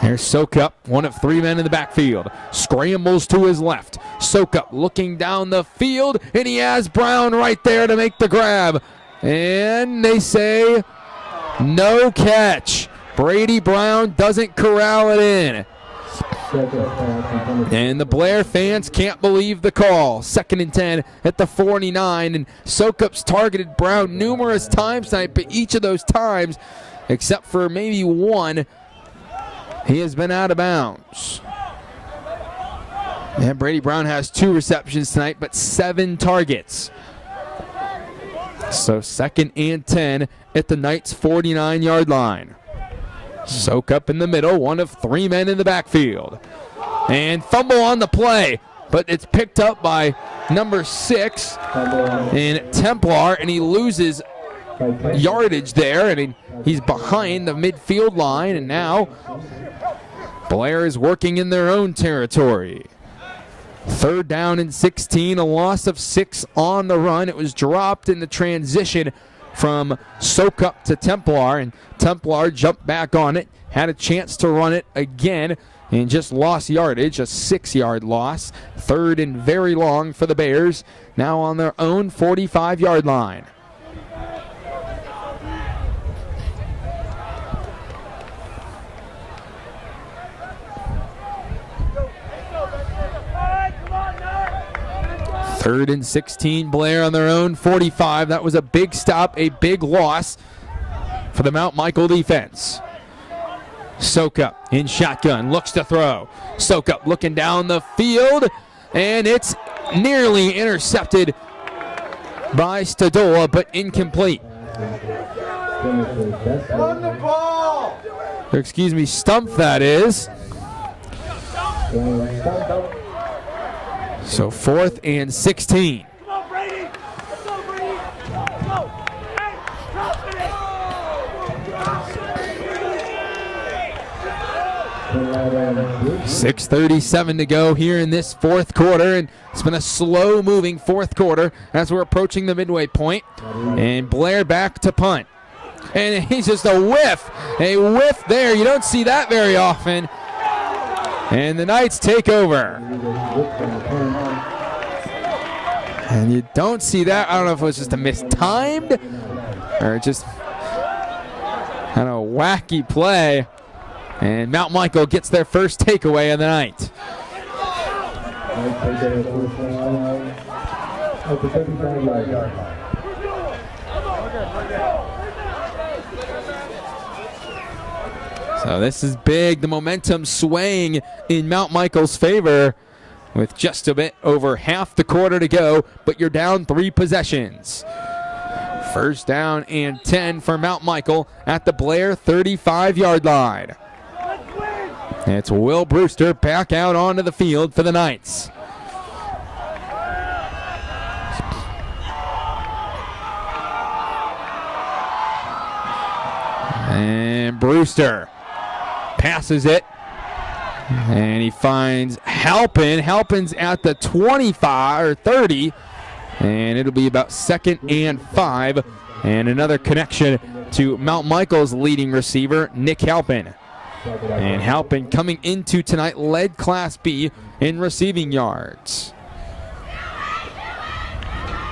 Here's Sokup, one of 3 men in the backfield. Scrambles to his left. Sokup looking down the field, and he has Brown right there to make the grab. And they say no catch. Brady Brown doesn't corral it in. And the Blair fans can't believe the call. 2nd and 10 at the 49. And Sokup's targeted Brown numerous times tonight, but each of those times, except for maybe one, he has been out of bounds. And Brady Brown has 2 receptions tonight, but 7 targets. So 2nd and 10 at the Knights' 49-yard line. Sokup in the middle, one of 3 men in the backfield. And fumble on the play, but it's picked up by number 6 in Templar, and he loses yardage there, and he's behind the midfield line, and now Blair is working in their own territory. 3rd down and 16, a loss of 6 on the run. It was dropped in the transition from Sokup to Templar, and Templar jumped back on it, had a chance to run it again, and just lost yardage, a 6-yard loss. 3rd and very long for the Bears, now on their own 45-yard line. Third and 16, Blair on their own 45. That was a big stop, a big loss for the Mount Michael defense. Sokup in shotgun, looks to throw. Sokup looking down the field, and it's nearly intercepted by Stadola, but incomplete. On the ball! Excuse me, stump that is. So 4th and 16. Come on, Brady! Let's go, Brady! Go! Hey, drop it! 6:37 to go here in this 4th quarter, and it's been a slow-moving 4th quarter as we're approaching the midway point. And Blair back to punt. And he's just a whiff there. You don't see that very often. And the Knights take over. And you don't see that. I don't know if it was just a mistimed or just kind of a wacky play. And Mount Michael gets their first takeaway of the night. So this is big. The momentum swaying in Mount Michael's favor with just a bit over half the quarter to go, but you're down 3 possessions. 1st down and 10 for Mount Michael at the Blair 35-yard line. It's Will Brewster back out onto the field for the Knights. And Brewster passes it, and he finds Halpin. Halpin's at the 25 or 30, and it'll be about 2nd and 5, and another connection to Mount Michael's leading receiver, Nick Halpin. And Halpin coming into tonight led Class B in receiving yards.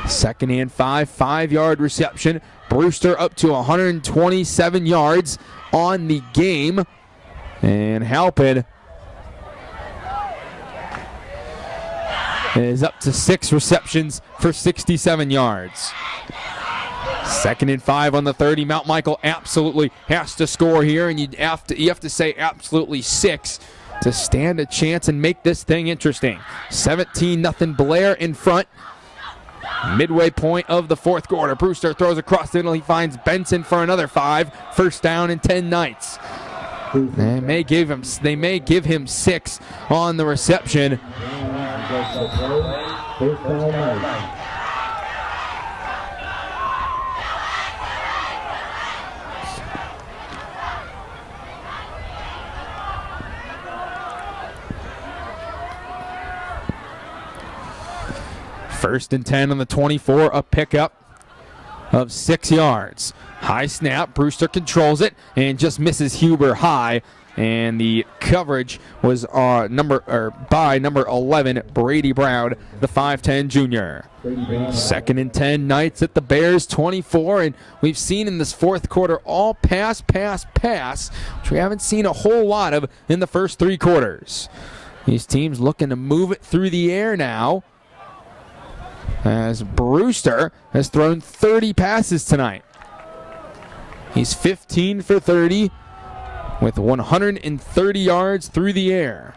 2nd and 5, 5-yard reception. Brewster up to 127 yards on the game. And Halpin is up to 6 receptions for 67 yards. 2nd and 5 on the 30. Mount Michael absolutely has to score here, and you have to say absolutely 6 to stand a chance and make this thing interesting. 17-0 Blair in front. Midway point of the 4th quarter. Brewster throws across the middle. He finds Benson for another 5. 1st down and 10 Knights. They may give him 6 on the reception. First and 10 on the 24, a pickup of 6 yards. High snap, Brewster controls it and just misses Huber high. And the coverage was by number 11, Brady Brown, the 5'10 junior. Second and 10, Knights at the Bears 24, and we've seen in this fourth quarter all pass, which we haven't seen a whole lot of in the first 3 quarters. These teams looking to move it through the air now, as Brewster has thrown 30 passes tonight. He's 15 for 30 with 130 yards through the air.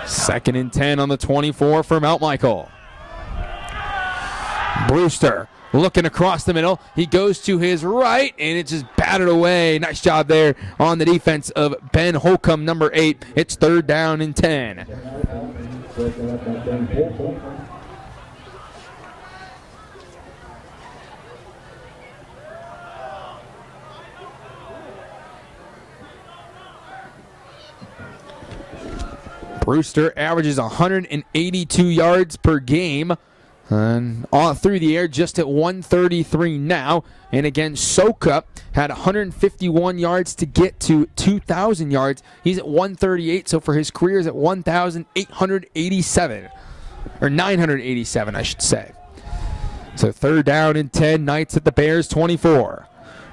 Second and 10 on the 24 for Mount Michael. Brewster looking across the middle. He goes to his right, and it just batted away. Nice job there on the defense of Ben Holcomb, number 8. It's third down and 10. Brewster averages 182 yards per game. And all through the air, just at 133 now. And again, Soka had 151 yards to get to 2,000 yards. He's at 138, so for his career is at 1,887. Or 987, I should say. So third down and 10, Knights at the Bears 24.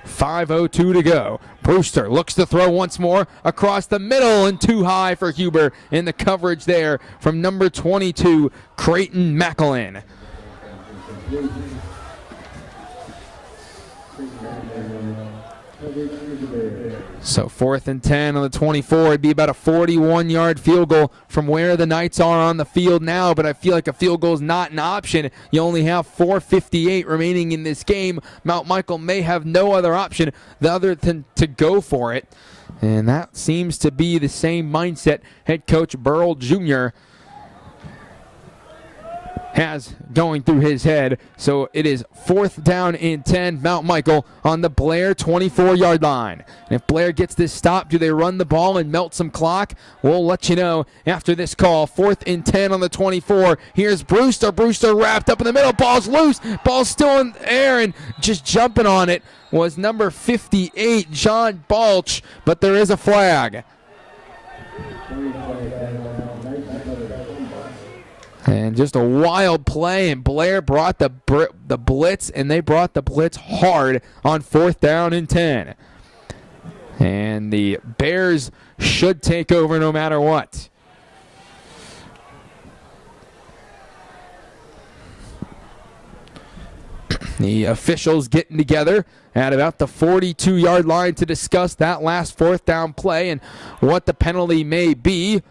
5:02 to go. Brewster looks to throw once more across the middle and too high for Huber in the coverage there from number 22, Creighton Macklin. So fourth and 10 on the 24. It'd be about a 41-yard field goal from where the Knights are on the field now, but I feel like a field goal is not an option. You only have 4:58 remaining in this game. Mount Michael may have no other option other than to go for it, and that seems to be the same mindset head coach Burrell Jr. has going through his head. So it is fourth down and 10, Mount Michael on the Blair 24-yard line. And if Blair gets this stop, do they run the ball and melt some clock? We'll let you know after this call. Fourth and 10 on the 24. Here's Brewster. Brewster wrapped up in the middle. Ball's loose. Ball's still in the air, and just jumping on it was number 58, John Balch, but there is a flag. And just a wild play, and Blair brought the blitz, and they brought the blitz hard on fourth down and 10. And the Bears should take over no matter what. The officials getting together at about the 42-yard line to discuss that last fourth down play and what the penalty may be.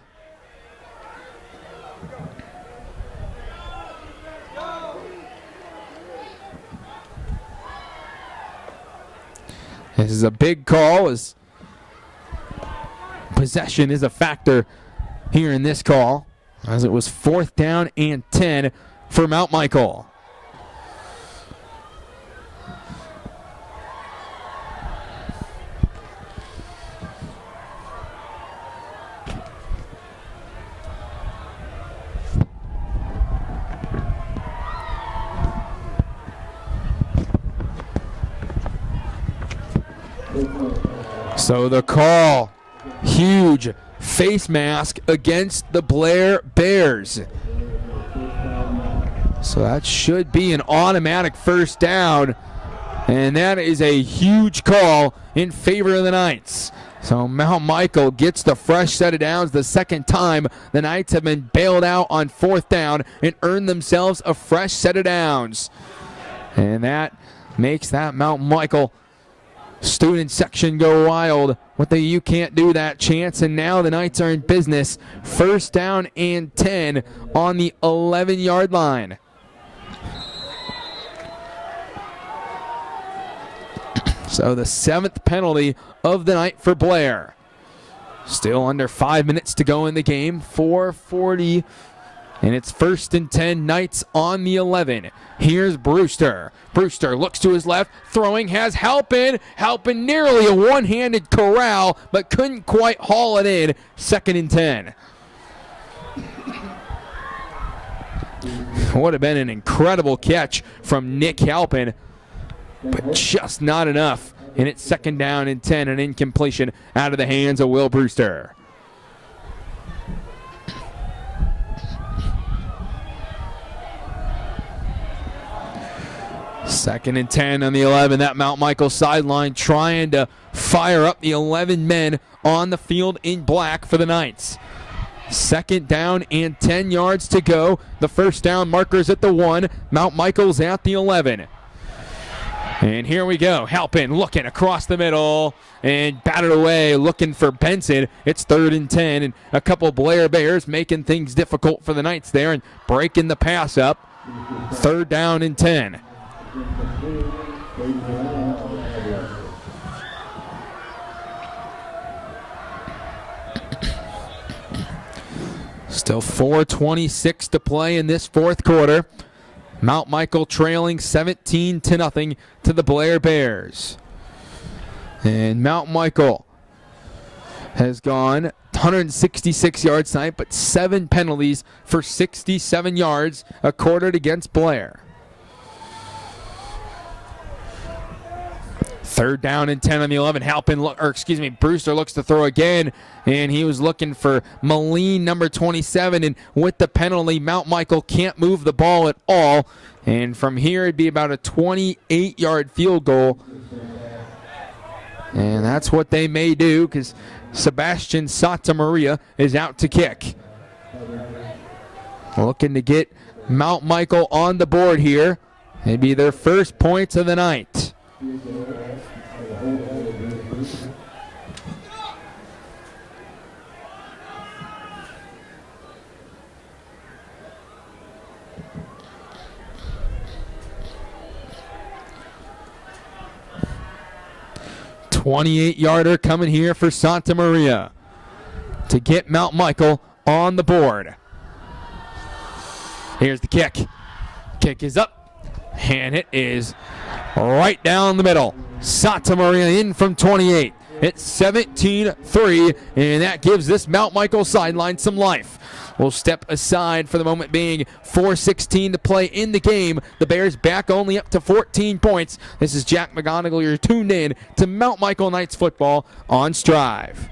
This is a big call, as possession is a factor here in this call, as it was fourth down and 10 for Mount Michael. So the call, huge face mask against the Blair Bears. So that should be an automatic first down, and that is a huge call in favor of the Knights. So Mount Michael gets the fresh set of downs the second time. The Knights have been bailed out on fourth down and earned themselves a fresh set of downs. And that makes that Mount Michael student section go wild with the "you can't do that" chance, and now the Knights are in business. First down and 10 on the 11-yard line. So the 7th penalty of the night for Blair. Still under 5 minutes to go in the game, 4:40. And it's first and 10, Knights on the 11. Here's Brewster. Brewster looks to his left, throwing, has Halpin. Halpin nearly a one-handed corral, but couldn't quite haul it in. Second and 10. Would have been an incredible catch from Nick Halpin, but just not enough. And it's 2nd down and 10, an incompletion out of the hands of Will Brewster. Second and 10 on the 11. That Mount Michael sideline trying to fire up the 11 men on the field in black for the Knights. 2nd down and 10 yards to go. The first down markers at the 1. Mount Michael's at the 11. And here we go. Halpin looking across the middle and batted away, looking for Benson. It's 3rd and 10, and a couple Blair Bears making things difficult for the Knights there and breaking the pass up. 3rd down and 10. Still 4:26 to play in this 4th quarter. Mount Michael trailing 17-0 to the Blair Bears. And Mount Michael has gone 166 yards tonight, but 7 penalties for 67 yards accorded against Blair. 3rd down and 10 on the 11. Brewster looks to throw again, and he was looking for Moline, number 27, and with the penalty, Mount Michael can't move the ball at all. And from here, it'd be about a 28-yard field goal. And that's what they may do, because Sebastian Santamaria is out to kick. Looking to get Mount Michael on the board here. Maybe their first points of the night. $28-yarder coming here for Santamaria to get Mount Michael on the board. Here's the kick. Kick is up, and it is right down the middle. Santamaria in from 28. It's 17-3, and that gives this Mount Michael sideline some life. We'll step aside for the moment being. 4:16 to play in the game. The Bears back only up to 14 points. This is Jack McGonigal. You're tuned in to Mount Michael Knights football on Strive.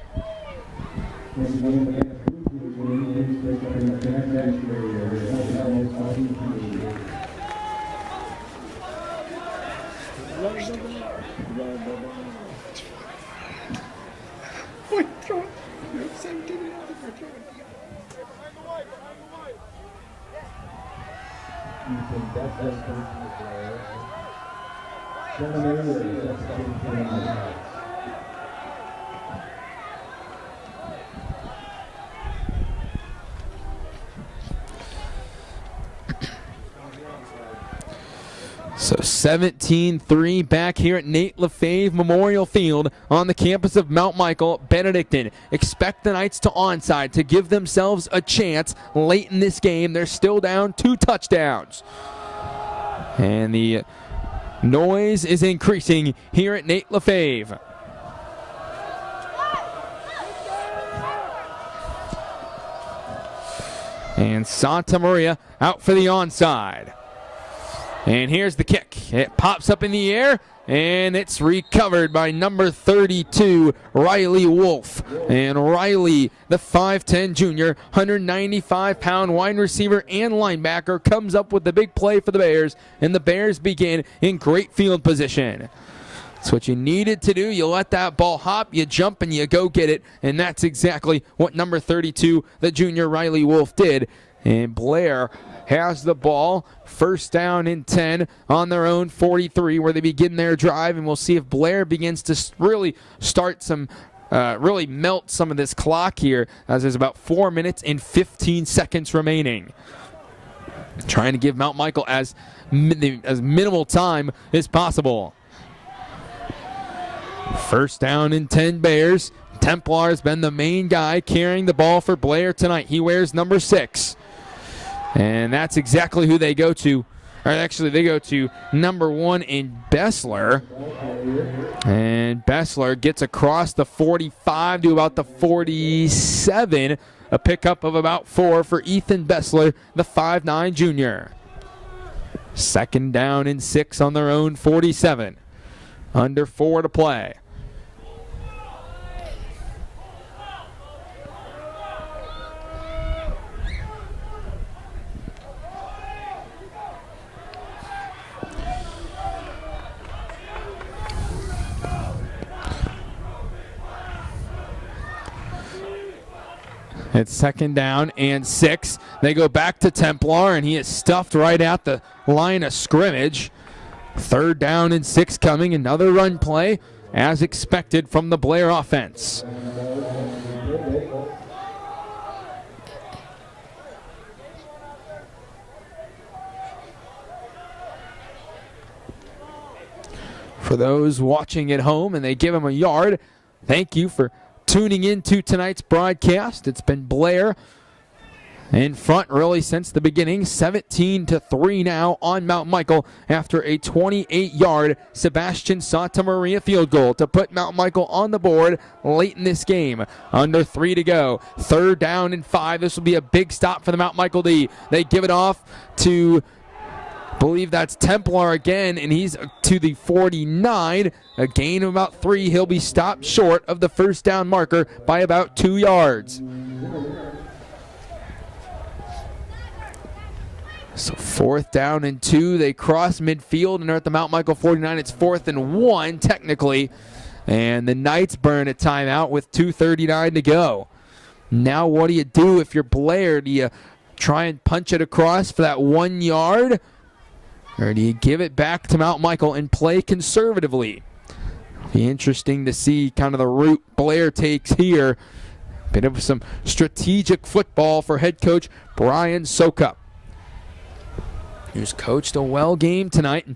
So 17-3 back here at Nate Lefebvre Memorial Field on the campus of Mount Michael. Benedictine expect the Knights to onside to give themselves a chance late in this game. They're still down 2 touchdowns. And the noise is increasing here at Nate Lefebvre. And Santamaria out for the onside. And here's the kick. It pops up in the air, and it's recovered by number 32, Riley Wolf. And Riley, the 5'10 junior, 195-pound wide receiver and linebacker, comes up with the big play for the Bears, and the Bears begin in great field position. That's what you needed to do. You let that ball hop, you jump, and you go get it. And that's exactly what number 32, the junior Riley Wolf, did. And Blair has the ball. 1st down and 10 on their own 43 where they begin their drive. And we'll see if Blair begins to really start some, really melt some of this clock here, as there's about 4 minutes and 15 seconds remaining. Trying to give Mount Michael as minimal time as possible. 1st down and 10 Bears. Templar has been the main guy carrying the ball for Blair tonight. He wears number 6. And that's exactly who they go to Or actually, they go to number 1 in Bessler. And Bessler gets across the 45 to about the 47. A pickup of about 4 for Ethan Bessler, the 5'9 junior. 2nd down and 6 on their own 47. Under 4 to play. It's 2nd down and 6. They go back to Templar, and he is stuffed right at the line of scrimmage. 3rd down and 6 coming. Another run play, as expected from the Blair offense. For those watching at home and they give him a yard, thank you for tuning in to tonight's broadcast. It's been Blair in front really since the beginning, 17-3 now on Mount Michael after a 28-yard Sebastian Santamaria field goal to put Mount Michael on the board late in this game. Under 3 to go. 3rd down and 5. This will be a big stop for the Mount Michael D. They give it off to, I believe that's Templar again, and he's to the 49. A gain of about 3. He'll be stopped short of the 1st down marker by about 2 yards. So 4th down and 2. They cross midfield and are at the Mount Michael 49. It's 4th and 1 technically. And the Knights burn a timeout with 2:39 to go. Now what do you do if you're Blair? Do you try and punch it across for that 1 yard? Or do you give it back to Mount Michael and play conservatively? Be interesting to see kind of the route Blair takes here. Bit of some strategic football for head coach Brian Sokup, who's coached a well game tonight.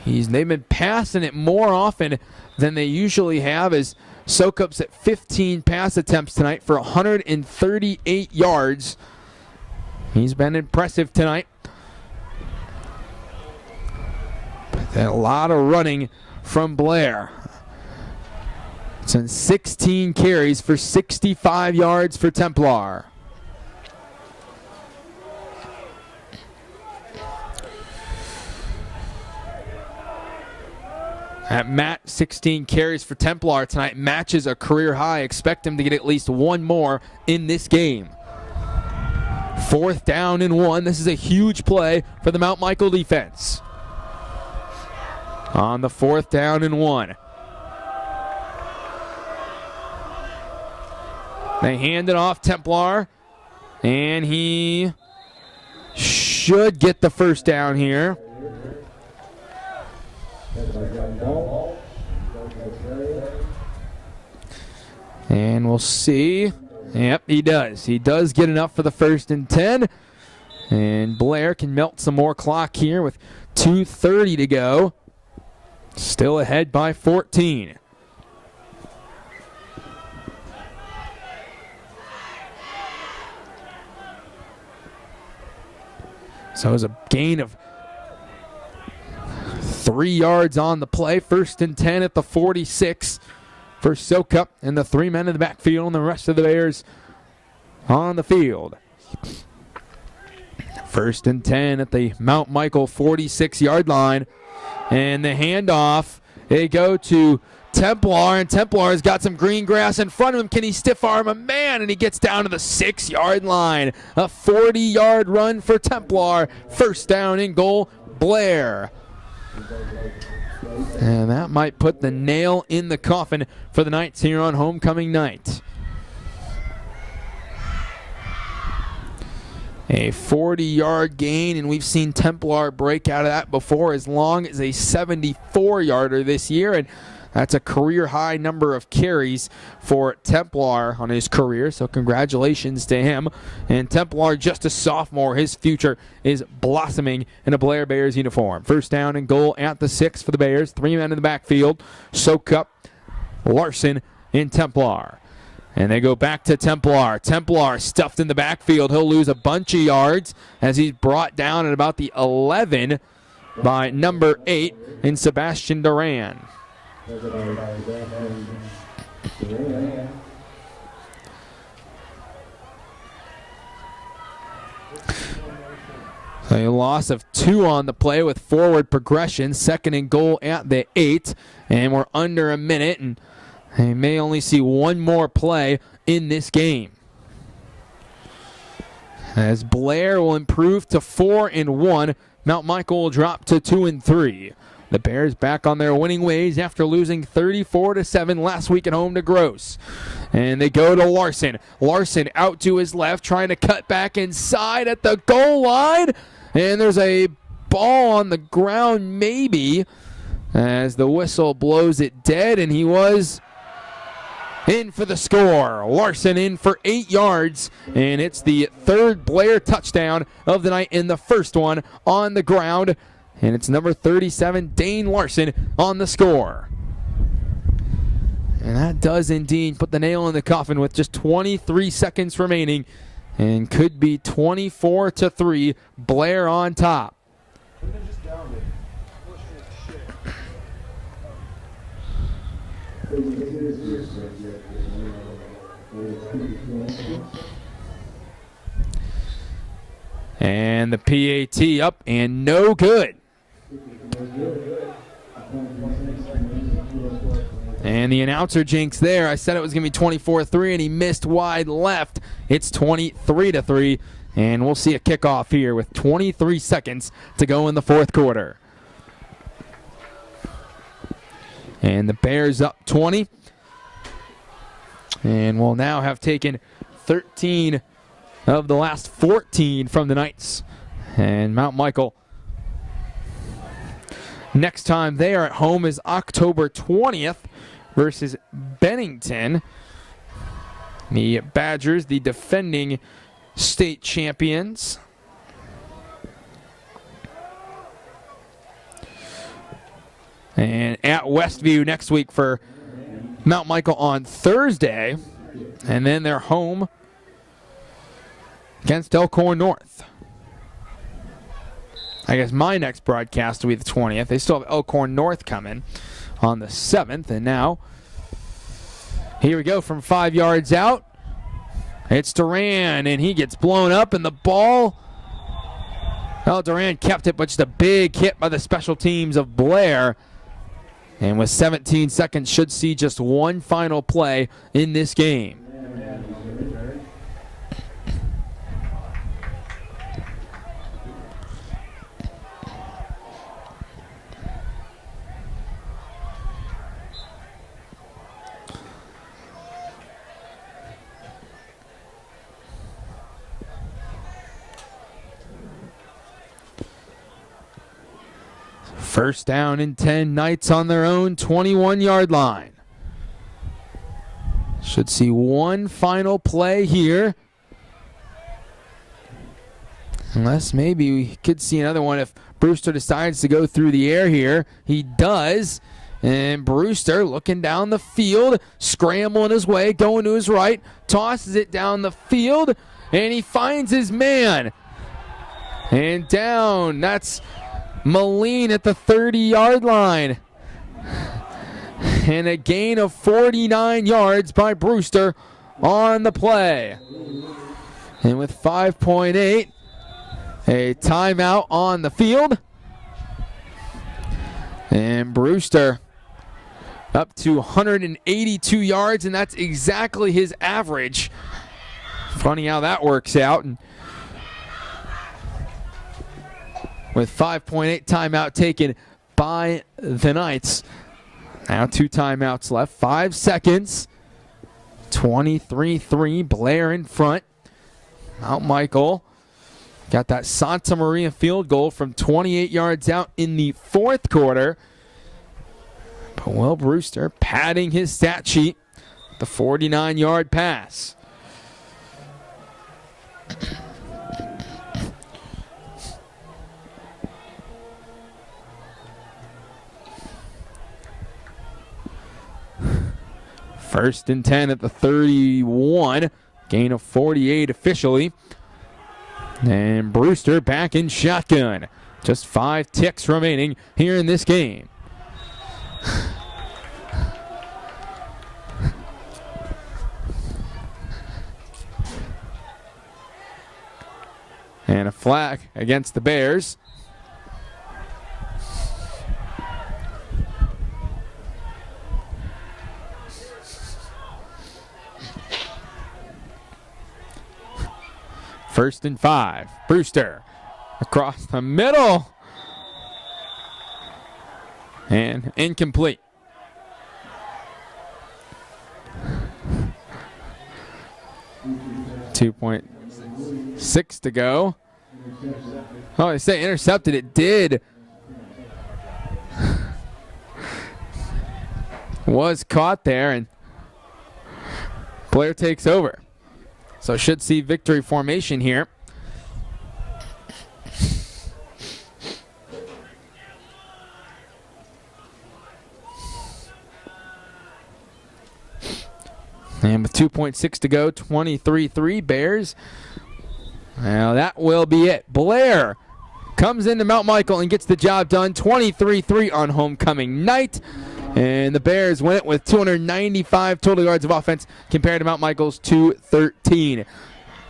They've been passing it more often than they usually have, as Sokup's at 15 pass attempts tonight for 138 yards. He's been impressive tonight. A lot of running from Blair. It's in 16 carries for 65 yards for Templar. At Matt, 16 carries for Templar tonight matches a career high. Expect him to get at least 1 more in this game. 4th down and 1. This is a huge play for the Mount Michael defense. On the 4th down and 1. They hand it off Templar, and he should get the 1st down here. And we'll see. Yep, he does. He does get enough for the 1st and 10. And Blair can melt some more clock here with 2:30 to go. Still ahead by 14. So it was a gain of 3 yards on the play. 1st and 10 at the 46 for Sokup and the 3 men in the backfield and the rest of the Bears on the field. 1st and 10 at the Mount Michael 46-yard line. And the handoff, they go to Templar, and Templar's got some green grass in front of him. Can he stiff arm a man? And he gets down to the 6-yard line. A 40-yard run for Templar. 1st down and goal, Blair. And that might put the nail in the coffin for the Knights here on homecoming night. A 40-yard gain, and we've seen Templar break out of that before, as long as a 74-yarder this year, and that's a career-high number of carries for Templar on his career, so congratulations to him. And Templar, just a sophomore, his future is blossoming in a Blair Bears uniform. 1st down and goal at the 6 for the Bears. 3 men in the backfield. Sokup, Larson, and Templar. And they go back to Templar. Templar stuffed in the backfield. He'll lose a bunch of yards as he's brought down at about the 11 by number 8 in Sebastian Duran. A loss of 2 on the play with forward progression. 2nd and goal at the 8. And we're under a minute, and they may only see one more play in this game. As Blair will improve to 4-1, Mount Michael will drop to 2-3. The Bears back on their winning ways after losing 34-7 last week at home to Gross. And they go to Larson. Larson out to his left, trying to cut back inside at the goal line. And there's a ball on the ground maybe as the whistle blows it dead, and he was in for the score. Larson in for 8 yards, and it's the 3rd Blair touchdown of the night in the first one on the ground. And it's number 37, Dane Larson, on the score. And that does indeed put the nail in the coffin with just 23 seconds remaining, and could be 24-3, Blair on top. And the PAT up and no good. And the announcer jinx there. I said it was going to be 24-3, and he missed wide left. It's 23-3, and we'll see a kickoff here with 23 seconds to go in the 4th quarter. And the Bears up 20. And will now have taken 13 of the last 14 from the Knights. And Mount Michael, next time they are at home is October 20th versus Bennington. The Badgers, the defending state champions. And at Westview next week for Mount Michael on Thursday. And then they're home against Elkhorn North. I guess my next broadcast will be the 20th. They still have Elkhorn North coming on the 7th. And now, here we go from 5 yards out. It's Duran, and he gets blown up, and the ball, well, Duran kept it, but just a big hit by the special teams of Blair. And with 17 seconds, should see just one final play in this game. First down and 10, Knights on their own 21-yard line. Should see one final play here. Unless maybe we could see another one if Brewster decides to go through the air here. He does. And Brewster looking down the field, scrambling his way, going to his right, tosses it down the field, and he finds his man. And down, that's Moline at the 30-yard line. And a gain of 49 yards by Brewster on the play. And with 5.8, a timeout on the field. And Brewster up to 182 yards, and that's exactly his average. Funny how that works out. And with 5.8 timeout taken by the Knights. Now 2 timeouts left. 5 seconds. 23-3. Blair in front. Mount Michael got that Santa Maria field goal from 28 yards out in the 4th quarter. But Will Brewster padding his stat sheet. The 49-yard pass. First and 10 at the 31. Gain of 48 officially. And Brewster back in shotgun. Just 5 ticks remaining here in this game. And a flag against the Bears. First and 5. Brewster across the middle. And incomplete. .6 to go. Oh, they say intercepted. It did. Was caught there, and Blair takes over. So should see victory formation here. And with 2.6 to go, 23-3 Bears. Well, that will be it. Blair comes into Mount Michael and gets the job done. 23-3 on homecoming night. And the Bears win it with 295 total yards of offense compared to Mount Michael's 213.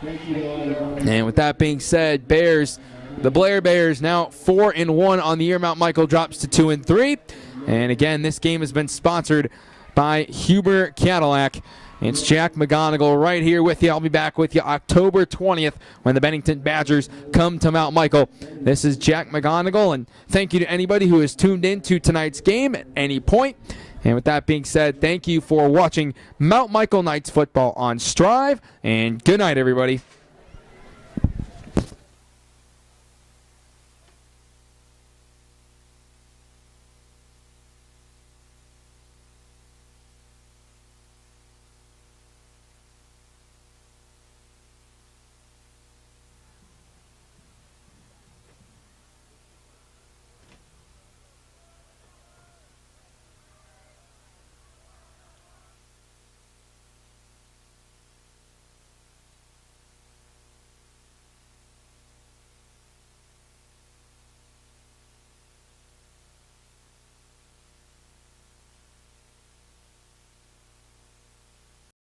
And with that being said, Bears, the Blair Bears now 4-1 on the year. Mount Michael drops to 2-3. And again, this game has been sponsored by Huber Cadillac. It's Jack McGonigal right here with you. I'll be back with you October 20th when the Bennington Badgers come to Mount Michael. This is Jack McGonigal, and thank you to anybody who has tuned in to tonight's game at any point. And with that being said, thank you for watching Mount Michael Knights football on Strive, and good night, everybody.